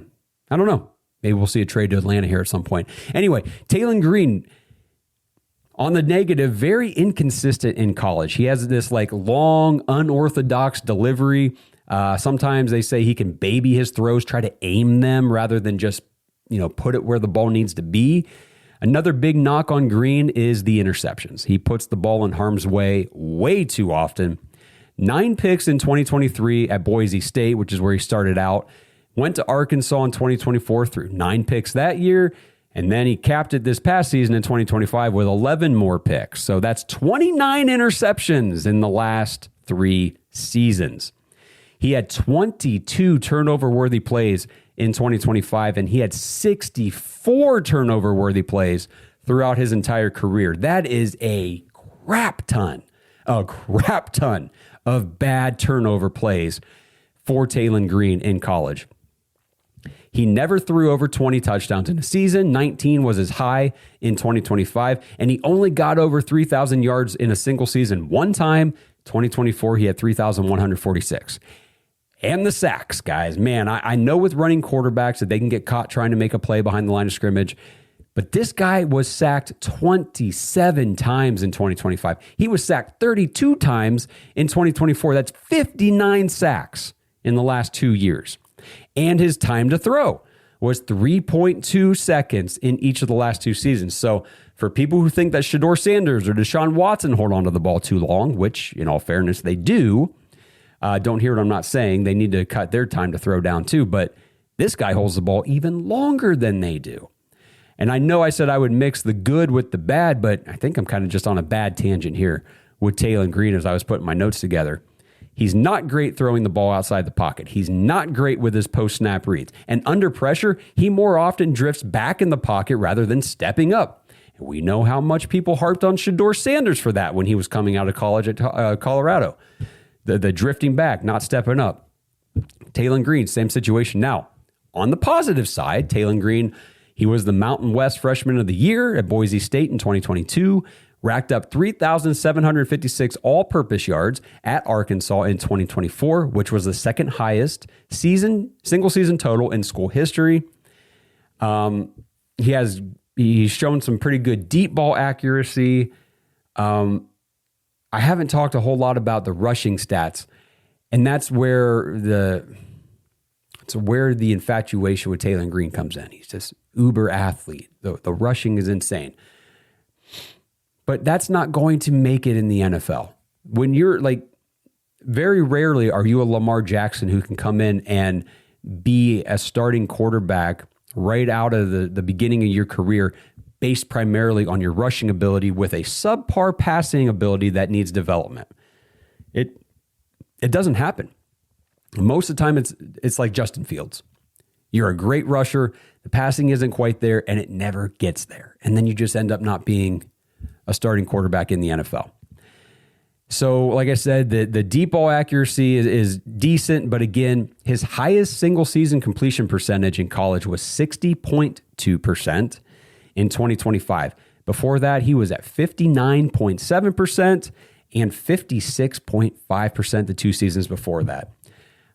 don't know. Maybe we'll see a trade to Atlanta here at some point. Anyway, Taylen Green, on the negative, very inconsistent in college. He has this long, unorthodox delivery. Sometimes they say he can baby his throws, try to aim them rather than just put it where the ball needs to be. Another big knock on Green is the interceptions. He puts the ball in harm's way too often. 9 picks in 2023 at Boise State, which is where he started out. Went to Arkansas in 2024 through 9 picks that year. And then he capped it this past season in 2025 with 11 more picks. So that's 29 interceptions in the last 3 seasons. He had 22 turnover-worthy plays in 2025, and he had 64 turnover-worthy plays throughout his entire career. That is a crap ton of bad turnover plays for Taylen Green in college. He never threw over 20 touchdowns in a season. 19 was his high in 2025, and he only got over 3,000 yards in a single season one time. 2024, he had 3,146. And the sacks, guys. Man, I know with running quarterbacks that they can get caught trying to make a play behind the line of scrimmage, but this guy was sacked 27 times in 2025. He was sacked 32 times in 2024. That's 59 sacks in the last 2 years. And his time to throw was 3.2 seconds in each of the last 2 seasons. So for people who think that Shedeur Sanders or Deshaun Watson hold on to the ball too long, which in all fairness they do, don't hear what I'm not saying. They need to cut their time to throw down too. But this guy holds the ball even longer than they do. And I know I said I would mix the good with the bad, but I think I'm kind of just on a bad tangent here with Taylen Green as I was putting my notes together. He's not great throwing the ball outside the pocket. He's not great with his post-snap reads. And under pressure, he more often drifts back in the pocket rather than stepping up. And we know how much people harped on Shedeur Sanders for that when he was coming out of college at Colorado. The drifting back, not stepping up. Taylen Green, same situation. Now, on the positive side, Taylen Green, he was the Mountain West Freshman of the Year at Boise State in 2022, racked up 3,756 all-purpose yards at Arkansas in 2024, which was the second highest single season total in school history. He's shown some pretty good deep ball accuracy. I haven't talked a whole lot about the rushing stats, and that's where the infatuation with Taylen Green comes in. He's just uber athlete. The rushing is insane. But that's not going to make it in the NFL. When you're very rarely are you a Lamar Jackson who can come in and be a starting quarterback right out of the beginning of your career based primarily on your rushing ability with a subpar passing ability that needs development. It doesn't happen. Most of the time it's like Justin Fields. You're a great rusher, the passing isn't quite there, and it never gets there. And then you just end up not being a starting quarterback in the NFL. So, like I said, the deep ball accuracy is decent, but again, his highest single season completion percentage in college was 60.2% in 2025. Before that, he was at 59.7% and 56.5% the 2 seasons before that.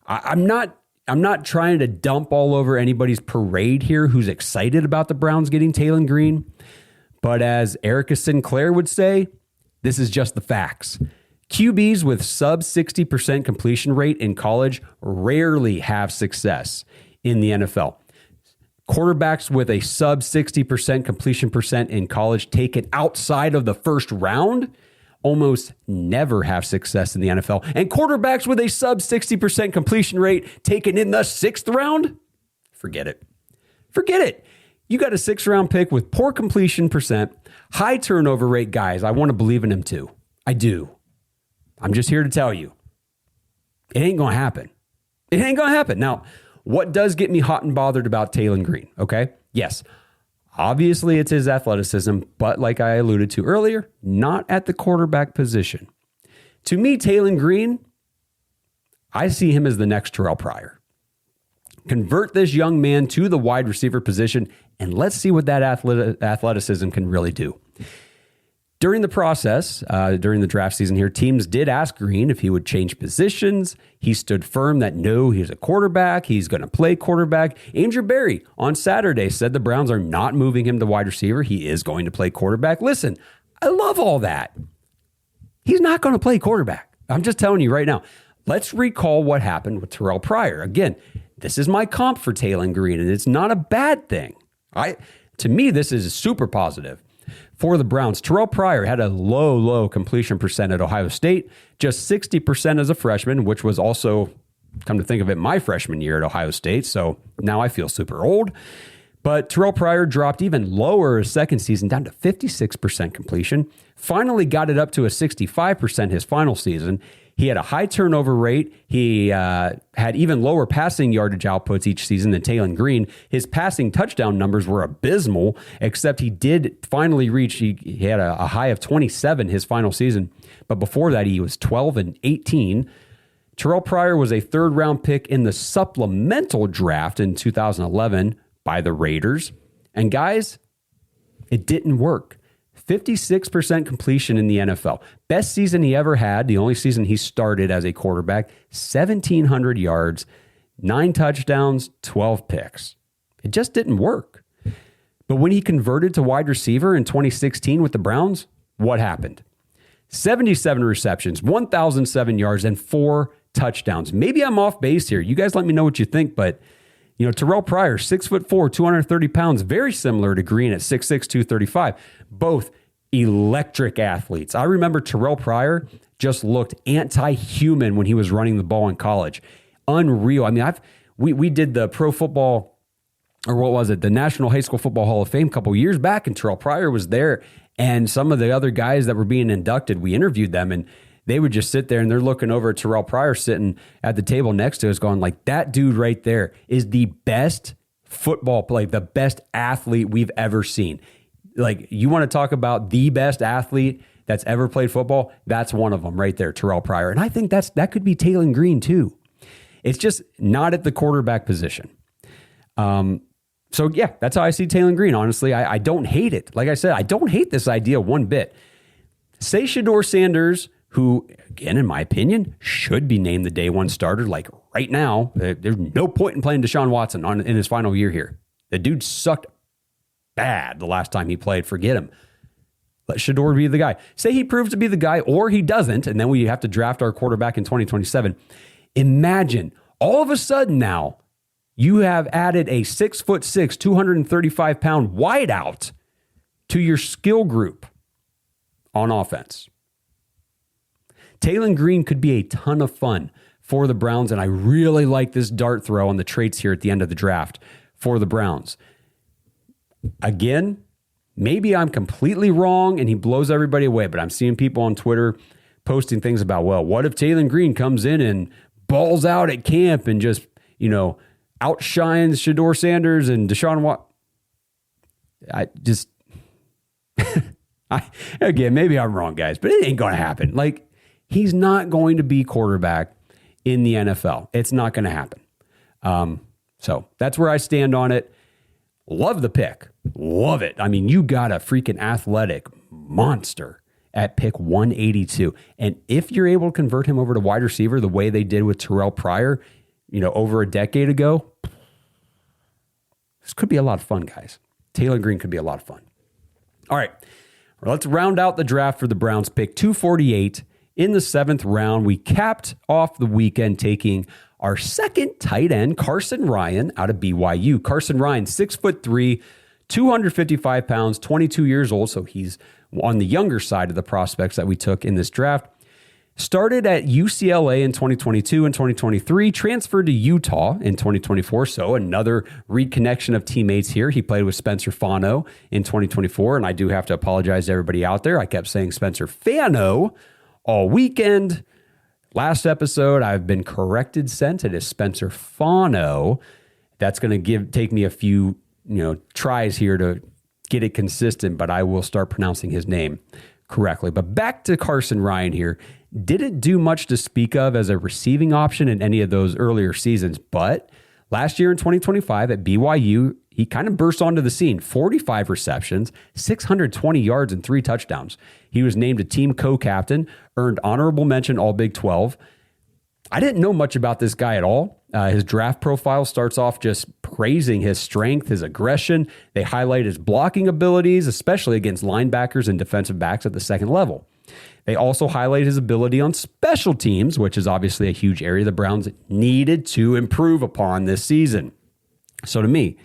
I'm not trying to dump all over anybody's parade here who's excited about the Browns getting Taylen Green. But as Erica Sinclair would say, this is just the facts. QBs with sub 60% completion rate in college rarely have success in the NFL. Quarterbacks with a sub 60% completion percent in college taken outside of the first round almost never have success in the NFL. And quarterbacks with a sub 60% completion rate taken in the 6th round, forget it. Forget it. You got a 6th round pick with poor completion percent, high turnover rate. Guys, I want to believe in him too. I do. I'm just here to tell you, it ain't going to happen. It ain't going to happen. Now, what does get me hot and bothered about Taylen Green? Okay. Yes. Obviously, it's his athleticism, but like I alluded to earlier, not at the quarterback position. To me, Taylen Green, I see him as the next Terrell Pryor. Convert this young man to the wide receiver position, and let's see what that athleticism can really do. During the process, during the draft season here, teams did ask Green if he would change positions. He stood firm that no, he's a quarterback. He's going to play quarterback. Andrew Berry on Saturday said the Browns are not moving him to wide receiver. He is going to play quarterback. Listen, I love all that. He's not going to play quarterback. I'm just telling you right now. Let's recall what happened with Terrell Pryor. Again, this is my comp for Taylen Green, and it's not a bad thing. To me, this is super positive. For the Browns, Terrell Pryor had a low completion percent at Ohio State, just 60% as a freshman, which was also, come to think of it, my freshman year at Ohio State. So now I feel super old. But Terrell Pryor dropped even lower his second season, down to 56% completion. Finally got it up to a 65% his final season. He had a high turnover rate. He had even lower passing yardage outputs each season than Taylen Green. His passing touchdown numbers were abysmal, except he did finally reach, he had a high of 27 his final season. But before that, he was 12 and 18. Terrell Pryor was a third-round pick in the supplemental draft in 2011 by the Raiders. And guys, it didn't work. 56% completion in the NFL. Best season he ever had, the only season he started as a quarterback, 1,700 yards, 9 touchdowns, 12 picks. It just didn't work. But when he converted to wide receiver in 2016 with the Browns, what happened? 77 receptions, 1,007 yards, and 4 touchdowns. Maybe I'm off base here. You guys let me know what you think, but Terrell Pryor, 6'4", 230 pounds, very similar to Green at 6'6", 235. Both electric athletes. I remember Terrell Pryor just looked anti-human when he was running the ball in college. Unreal. I mean, we did the pro football, or what was it, the National High School Football Hall of Fame a couple years back, and Terrell Pryor was there. And some of the other guys that were being inducted, we interviewed them, and they would just sit there and they're looking over at Terrell Pryor sitting at the table next to us going like, that dude right there is the best football player, the best athlete we've ever seen. Like, you want to talk about the best athlete that's ever played football? That's one of them right there, Terrell Pryor. And I think that could be Taylen Green too. It's just not at the quarterback position. So yeah, that's how I see Taylen Green. Honestly, I don't hate it. Like I said, I don't hate this idea one bit. Say Shedeur Sanders, who, again, in my opinion, should be named the day one starter, like right now. There's no point in playing Deshaun Watson in his final year here. The dude sucked bad the last time he played. Forget him. Let Shedeur be the guy. Say he proves to be the guy, or he doesn't, and then we have to draft our quarterback in 2027. Imagine, all of a sudden now, you have added a 6'6", 235-pound wideout to your skill group on offense. Taylen Green could be a ton of fun for the Browns, and I really like this dart throw on the traits here at the end of the draft for the Browns. Again, maybe I'm completely wrong and he blows everybody away, but I'm seeing people on Twitter posting things about, well, what if Taylen Green comes in and balls out at camp and just, outshines Shedeur Sanders and Deshaun Watson? Again, maybe I'm wrong, guys, but it ain't going to happen. Like, he's not going to be quarterback in the NFL. It's not going to happen. So that's where I stand on it. Love the pick. Love it. I mean, you got a freaking athletic monster at pick 182. And if you're able to convert him over to wide receiver the way they did with Terrell Pryor, over a decade ago, this could be a lot of fun, guys. Taylen Green could be a lot of fun. All right. Well, let's round out the draft for the Browns. Pick 248 in the 7th round. We capped off the weekend taking our second tight end, Carson Ryan, out of BYU. Carson Ryan, 6'3", 255 pounds, 22 years old. So he's on the younger side of the prospects that we took in this draft. Started at UCLA in 2022 and 2023, transferred to Utah in 2024. So another reconnection of teammates here. He played with Spencer Fano in 2024. And I do have to apologize to everybody out there. I kept saying Spencer Fano all weekend. Last episode, I've been corrected since. It is Spencer Fano. That's going to take me a few, tries here to get it consistent, but I will start pronouncing his name correctly. But back to Carson Ryan here. Didn't do much to speak of as a receiving option in any of those earlier seasons, but last year in 2025 at BYU, he kind of burst onto the scene. 45 receptions, 620 yards, and 3 touchdowns. He was named a team co-captain, earned honorable mention All Big 12. I didn't know much about this guy at all. His draft profile starts off just praising his strength, his aggression. They highlight his blocking abilities, especially against linebackers and defensive backs at the second level. They also highlight his ability on special teams, which is obviously a huge area the Browns needed to improve upon this season. So to me,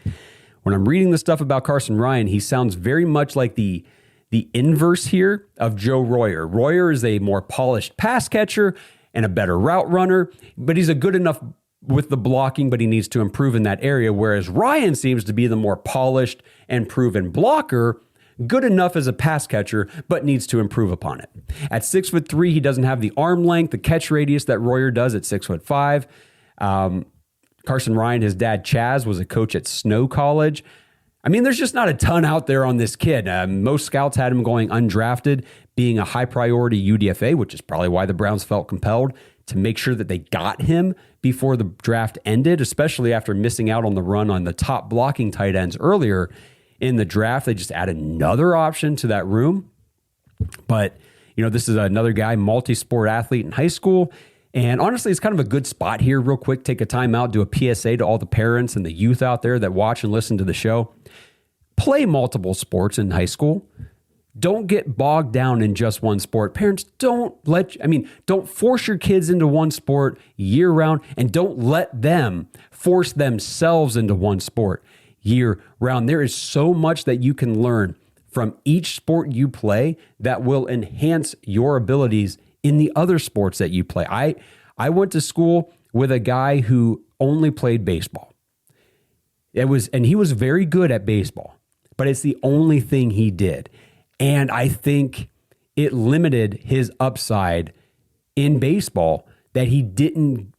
when I'm reading the stuff about Carson Ryan, he sounds very much like the inverse here of Joe Royer. Royer is a more polished pass catcher and a better route runner, but he's a good enough with the blocking, but he needs to improve in that area, whereas Ryan seems to be the more polished and proven blocker, good enough as a pass catcher, but needs to improve upon it. At 6'3", he doesn't have the arm length, the catch radius that Royer does at 6'5". Carson Ryan, his dad Chaz, was a coach at Snow College. I mean, there's just not a ton out there on this kid. Most scouts had him going undrafted, being a high priority UDFA, which is probably why the Browns felt compelled to make sure that they got him before the draft ended, especially after missing out on the run on the top blocking tight ends earlier in the draft. They just add another option to that room. But, this is another guy, multi-sport athlete in high school. And honestly, it's kind of a good spot here. Real quick, take a time out, do a PSA to all the parents and the youth out there that watch and listen to the show. Play multiple sports in high school. Don't get bogged down in just one sport. Parents, don't force your kids into one sport year round, and don't let them force themselves into one sport year round. There is so much that you can learn from each sport you play that will enhance your abilities in the other sports that you play. I went to school with a guy who only played baseball. And he was very good at baseball, but it's the only thing he did. And I think it limited his upside in baseball, that he didn't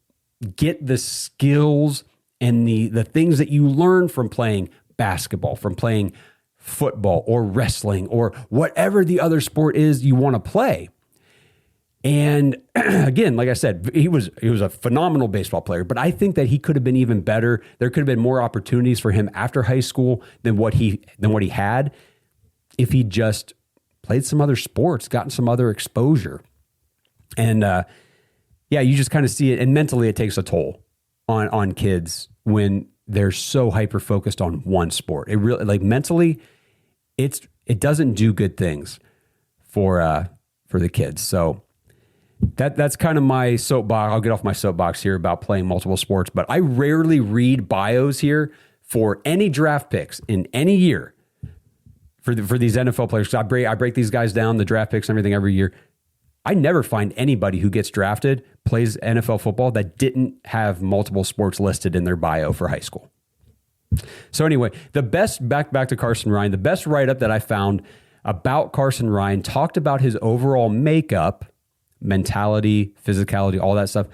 get the skills and the things that you learn from playing basketball, from playing football or wrestling or whatever the other sport is you want to play. And again, like I said, he was a phenomenal baseball player, but I think that he could have been even better. There could have been more opportunities for him after high school than what he had if he just played some other sports, gotten some other exposure. And you just kind of see it. And mentally, it takes a toll on kids when they're so hyper focused on one sport. It really, mentally, it doesn't do good things for the kids. So that's kind of my soapbox. I'll get off my soapbox here about playing multiple sports, but I rarely read bios here for any draft picks in any year for these NFL players. I break these guys down, the draft picks and everything every year. I never find anybody who gets drafted, plays NFL football, that didn't have multiple sports listed in their bio for high school. So anyway, the best, back to Carson Ryan, the best write-up that I found about Carson Ryan talked about his overall makeup, mentality, physicality, all that stuff,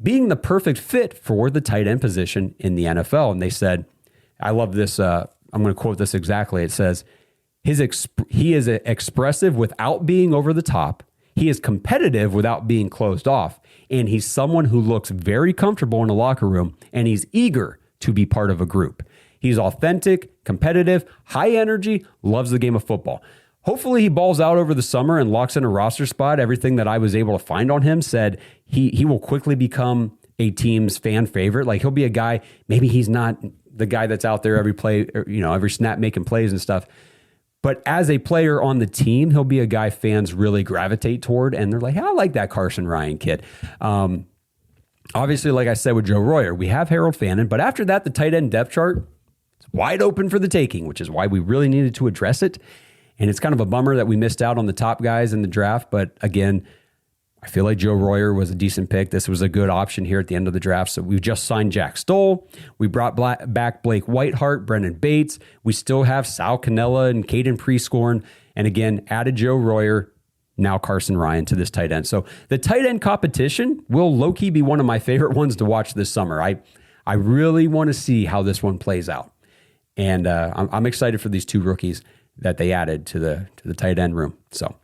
being the perfect fit for the tight end position in the NFL. And they said, I love this, I'm going to quote this exactly. It says, he is expressive without being over the top. He is competitive without being closed off. And he's someone who looks very comfortable in a locker room, and he's eager to be part of a group. He's authentic, competitive, high energy, loves the game of football. Hopefully he balls out over the summer and locks in a roster spot. Everything that I was able to find on him said he will quickly become a team's fan favorite. Like, he'll be a guy, maybe he's not the guy that's out there every play, every snap making plays and stuff. But as a player on the team, he'll be a guy fans really gravitate toward. And they're like, hey, I like that Carson Ryan kid. Obviously, like I said with Joe Royer, we have Harold Fannin. But after that, the tight end depth chart is wide open for the taking, which is why we really needed to address it. And it's kind of a bummer that we missed out on the top guys in the draft. But again, I feel like Joe Royer was a decent pick. This was a good option here at the end of the draft. So we just signed Jack Stoll. We brought back Blake Whiteheart, Brendan Bates. We still have Sal Cannella and Caden Prescorn. And again, added Joe Royer, now Carson Ryan to this tight end. So the tight end competition will low-key be one of my favorite ones to watch this summer. I really want to see how this one plays out. And I'm excited for these two rookies that they added to the tight end room. So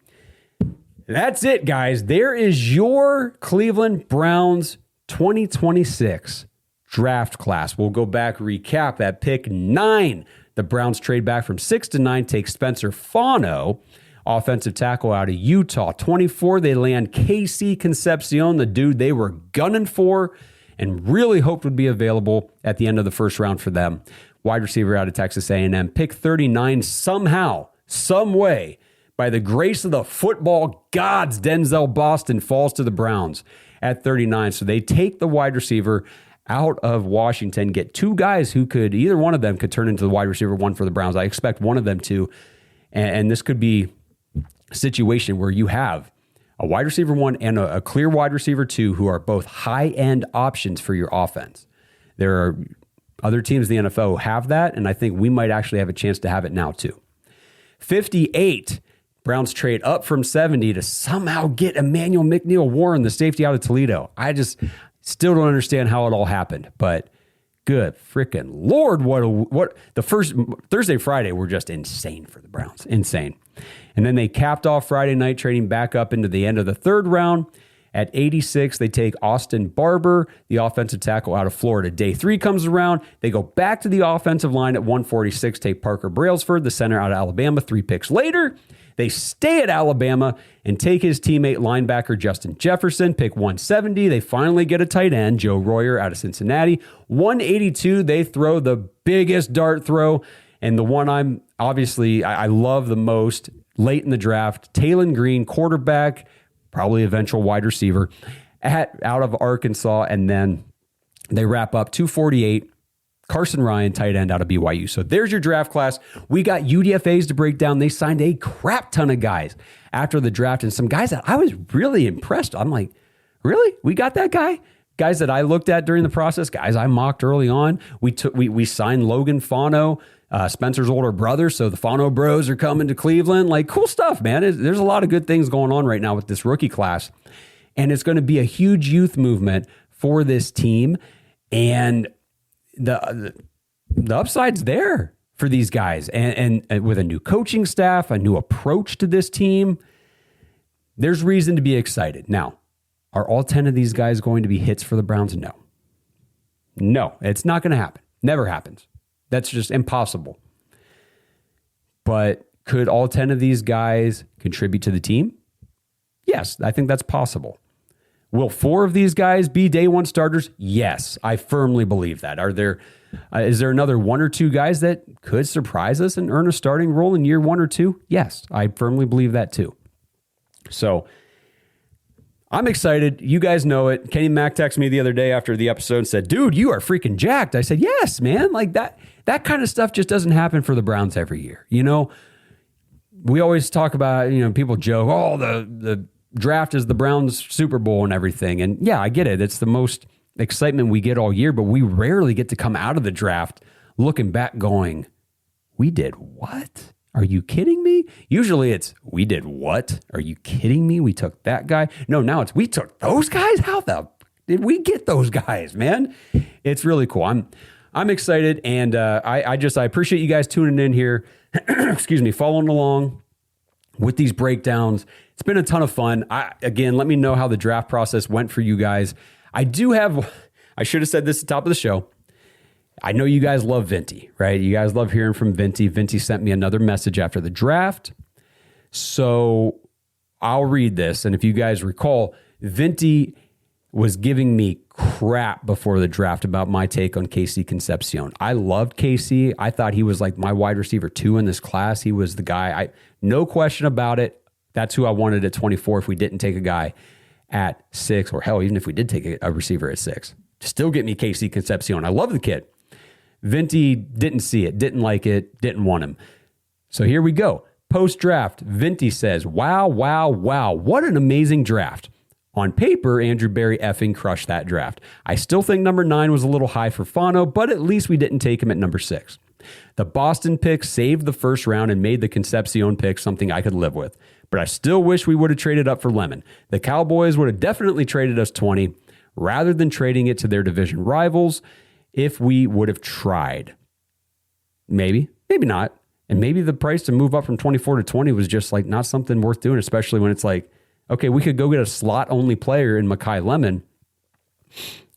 that's it, guys. There is your Cleveland Browns 2026 draft class. We'll go back, recap at pick 9. The Browns trade back from 6 to 9, take Spencer Fano, offensive tackle out of Utah. 24, they land KC Concepcion, the dude they were gunning for and really hoped would be available at the end of the first round for them. Wide receiver out of Texas A&M. Pick 39, somehow, some way, by the grace of the football gods, Denzel Boston falls to the Browns at 39. So they take the wide receiver out of Washington, get two guys who could, either one of them could turn into the wide receiver one for the Browns. I expect one of them to. And this could be a situation where you have a wide receiver one and a clear wide receiver two who are both high-end options for your offense. There are other teams in the NFL who have that, and I think we might actually have a chance to have it now too. 58, Browns trade up from 70 to somehow get Emmanuel McNeil-Warren, the safety out of Toledo. I just still don't understand how it all happened, but good freaking Lord, what the first Thursday, Friday were just insane for the Browns, insane. And then they capped off Friday night, trading back up into the end of the third round At 86, they take Austin Barber, the offensive tackle out of Florida. Day 3 comes around. They go back to the offensive line at 146, take Parker Brailsford, the center out of Alabama. 3 picks later, they stay at Alabama and take his teammate linebacker Justin Jefferson, pick 170. They finally get a tight end, Joe Royer out of Cincinnati. 182, they throw the biggest dart throw, and the one I love the most late in the draft, Taylen Green, quarterback, probably eventual wide receiver, out of Arkansas. And then they wrap up 248, Carson Ryan, tight end out of BYU. So there's your draft class. We got UDFAs to break down. They signed a crap ton of guys after the draft, and some guys that I was really impressed. I'm like, really? We got that guy? Guys that I looked at during the process, guys I mocked early on. We signed Logan Fano, Spencer's older brother, so the Fano bros are coming to Cleveland. Like, cool stuff, man. There's a lot of good things going on right now with this rookie class, and it's going to be a huge youth movement for this team, and the upside's there for these guys, and with a new coaching staff, a new approach to this team, there's reason to be excited. Now, are all 10 of these guys going to be hits for the Browns? No, it's not going to happen. Never happens. That's just impossible. But could all 10 of these guys contribute to the team? Yes, I think that's possible. Will 4 of these guys be day 1 starters? Yes, I firmly believe that. Is there another 1 or 2 guys that could surprise us and earn a starting role in year 1 or 2? Yes, I firmly believe that too. So I'm excited. You guys know it. Kenny Mack texted me the other day after the episode and said, dude, you are freaking jacked. I said, yes, man. Like that kind of stuff just doesn't happen for the Browns every year. You know, we always talk about, people joke, oh, the draft is the Browns Super Bowl and everything. And yeah, I get it. It's the most excitement we get all year, but we rarely get to come out of the draft looking back going, we did what? Are you kidding me? Usually it's, we did what? Are you kidding me? We took that guy. No, now it's, we took those guys? How the did we get those guys, man? It's really cool. I'm excited, and I appreciate you guys tuning in here. Excuse me, following along with these breakdowns. It's been a ton of fun. Again, let me know how the draft process went for you guys. I should have said this at the top of the show. I know you guys love Vinty, right? You guys love hearing from Vinty. Vinty sent me another message after the draft. So I'll read this. And if you guys recall, Vinty was giving me crap before the draft about my take on Casey Concepcion. I loved Casey. I thought he was like my wide receiver 2 in this class. He was the guy. No question about it. That's who I wanted at 24 if we didn't take a guy at 6, or hell, even if we did take a receiver at 6. Still get me Casey Concepcion. I love the kid. Vinty didn't see it, didn't like it, didn't want him. So here we go. Post-draft, Vinty says, wow, what an amazing draft. On paper, Andrew Berry effing crushed that draft. I still think number 9 was a little high for Fano, but at least we didn't take him at number 6. The Boston pick saved the first round and made the Concepcion pick something I could live with. But I still wish we would have traded up for Lemon. The Cowboys would have definitely traded us 20 rather than trading it to their division rivals if we would have tried. Maybe not. And maybe the price to move up from 24 to 20 was just like not something worth doing, especially when it's like, okay, we could go get a slot-only player in Mekhi Lemon,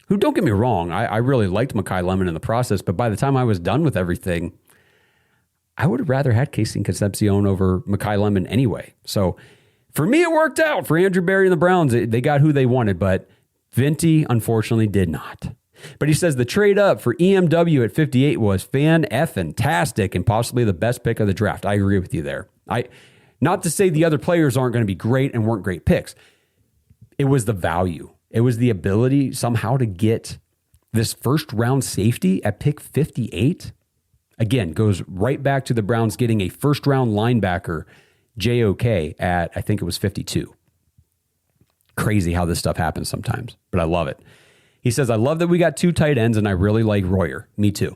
who, don't get me wrong, I really liked Mekhi Lemon in the process, but by the time I was done with everything, I would have rather had Casey Concepcion over Mekhi Lemon anyway. So for me, it worked out. For Andrew Berry and the Browns, they got who they wanted, but Vinty, unfortunately, did not. But he says the trade up for EMW at 58 was fan-effing-tastic and possibly the best pick of the draft. I agree with you there. Not to say the other players aren't going to be great and weren't great picks. It was the value. It was the ability somehow to get this first-round safety at pick 58. Again, goes right back to the Browns getting a first-round linebacker, JOK, at, I think it was 52. Crazy how this stuff happens sometimes, but I love it. He says, I love that we got 2 tight ends, and I really like Royer. Me too.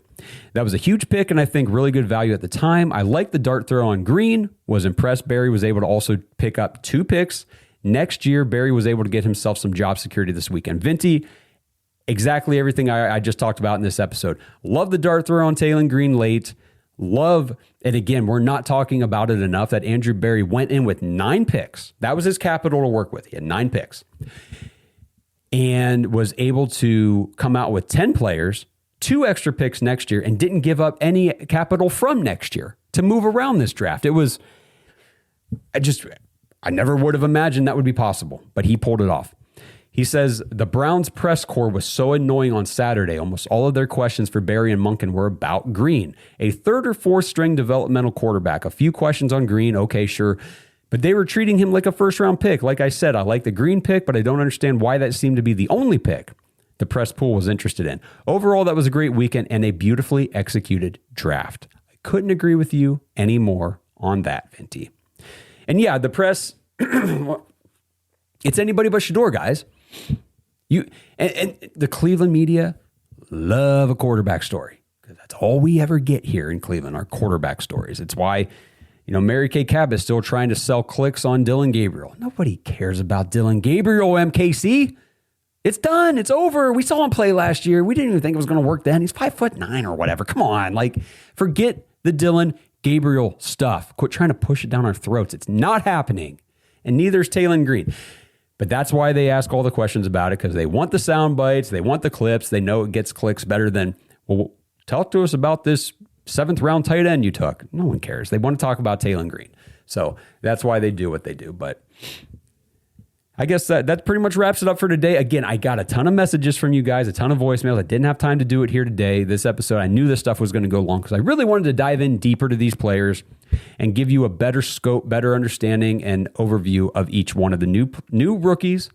That was a huge pick, and I think really good value at the time. I like the dart throw on Green. Was impressed Berry was able to also pick up 2 picks. Next year, Berry was able to get himself some job security this weekend. Vinty, exactly everything I just talked about in this episode. Love the dart throw on Taylen Green late. Love, and again, we're not talking about it enough, that Andrew Berry went in with 9 picks. That was his capital to work with. He had 9 picks and was able to come out with 10 players, 2 extra picks next year, and didn't give up any capital from next year to move around this draft. It was, I never would have imagined that would be possible, but he pulled it off. He says the Browns press corps was so annoying on Saturday. Almost all of their questions for Berry and Monken were about Green, a 3rd or 4th string developmental quarterback. A few questions on Green, okay, sure. But they were treating him like a first-round pick. Like I said, I like the Green pick, but I don't understand why that seemed to be the only pick the press pool was interested in. Overall, that was a great weekend and a beautifully executed draft. I couldn't agree with you anymore on that, Vinty. And yeah, the press, it's anybody but Shador, guys. And the Cleveland media love a quarterback story, because that's all we ever get here in Cleveland, our quarterback stories. It's why, Mary Kay Cab is still trying to sell clicks on Dylan Gabriel. Nobody cares about Dylan Gabriel, MKC. It's done. It's over. We saw him play last year. We didn't even think it was going to work then. He's 5'9" or whatever. Come on. Forget the Dylan Gabriel stuff. Quit trying to push it down our throats. It's not happening. And neither is Taylen Green. But that's why they ask all the questions about it, because they want the sound bites. They want the clips. They know it gets clicks better than, well, talk to us about this 7th round tight end you took. No one cares. They want to talk about Taylen Green. So that's why they do what they do. But I guess that pretty much wraps it up for today. Again, I got a ton of messages from you guys, a ton of voicemails. I didn't have time to do it here today. This episode, I knew this stuff was going to go long because I really wanted to dive in deeper to these players and give you a better scope, better understanding, and overview of each one of the new rookies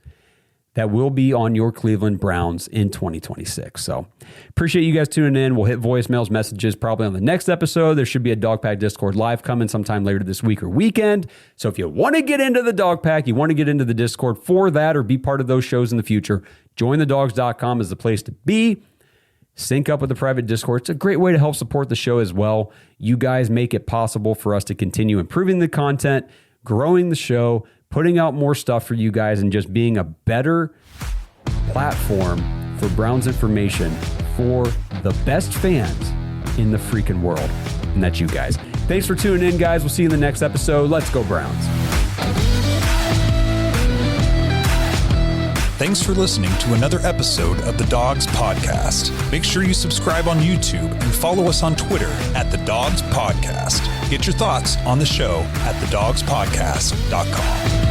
that will be on your Cleveland Browns in 2026. So appreciate you guys tuning in. We'll hit voicemails, messages probably on the next episode. There should be a Dog Pack Discord live coming sometime later this week or weekend. So if you want to get into the Dog Pack, you want to get into the Discord for that or be part of those shows in the future, jointhedogs.com is the place to be. Sync up with the private Discord. It's a great way to help support the show as well. You guys make it possible for us to continue improving the content, growing the show, putting out more stuff for you guys, and just being a better platform for Browns information for the best fans in the freaking world. And that's you guys. Thanks for tuning in, guys. We'll see you in the next episode. Let's go, Browns. Thanks for listening to another episode of the Dogs Podcast. Make sure you subscribe on YouTube and follow us on Twitter at The Dogs Podcast. Get your thoughts on the show at thedogspodcast.com.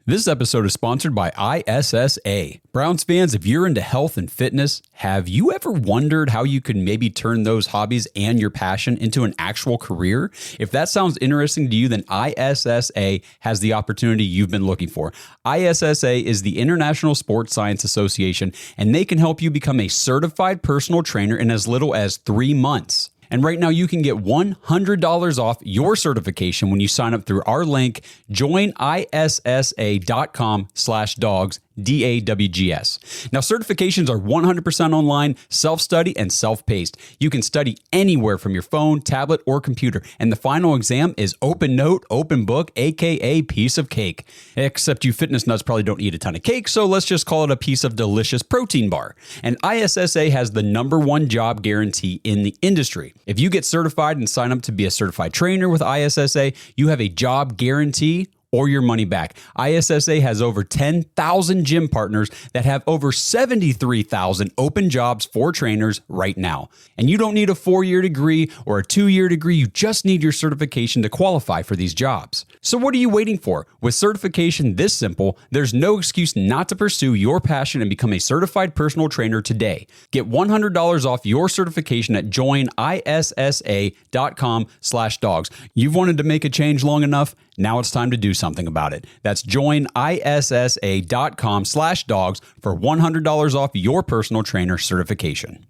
This episode is sponsored by ISSA. Browns fans, if you're into health and fitness, have you ever wondered how you could maybe turn those hobbies and your passion into an actual career? If that sounds interesting to you, then ISSA has the opportunity you've been looking for. ISSA is the International Sports Science Association, and they can help you become a certified personal trainer in as little as 3 months. And right now you can get $100 off your certification when you sign up through our link, joinissa.com/dogs, DAWGS. Now, certifications are 100% online, self-study, and self-paced. You can study anywhere from your phone, tablet, or computer. And the final exam is open note, open book, aka piece of cake. Except you fitness nuts probably don't eat a ton of cake, so let's just call it a piece of delicious protein bar. And ISSA has the #1 job guarantee in the industry. If you get certified and sign up to be a certified trainer with ISSA, you have a job guarantee or your money back. ISSA has over 10,000 gym partners that have over 73,000 open jobs for trainers right now. And you don't need a 4-year degree or a 2-year degree. You just need your certification to qualify for these jobs. So what are you waiting for? With certification this simple, there's no excuse not to pursue your passion and become a certified personal trainer today. Get $100 off your certification at joinissa.com/dogs. You've wanted to make a change long enough. Now it's time to do something about it. That's joinissa.com/dogs for $100 off your personal trainer certification.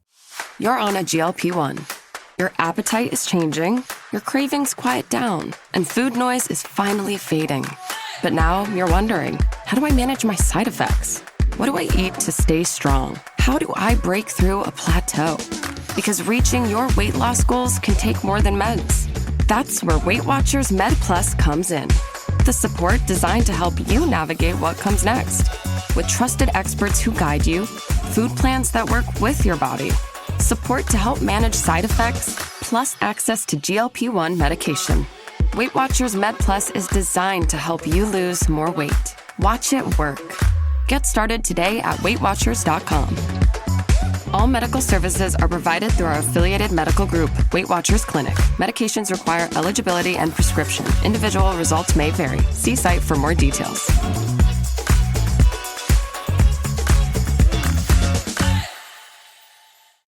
You're on a GLP-1. Your appetite is changing, your cravings quiet down, and food noise is finally fading. But now you're wondering, how do I manage my side effects? What do I eat to stay strong? How do I break through a plateau? Because reaching your weight loss goals can take more than meds. That's where Weight Watchers Med Plus comes in. The support designed to help you navigate what comes next. With trusted experts who guide you, food plans that work with your body, support to help manage side effects, plus access to GLP-1 medication. Weight Watchers Med Plus is designed to help you lose more weight. Watch it work. Get started today at WeightWatchers.com. All medical services are provided through our affiliated medical group, Weight Watchers Clinic. Medications require eligibility and prescription. Individual results may vary. See site for more details.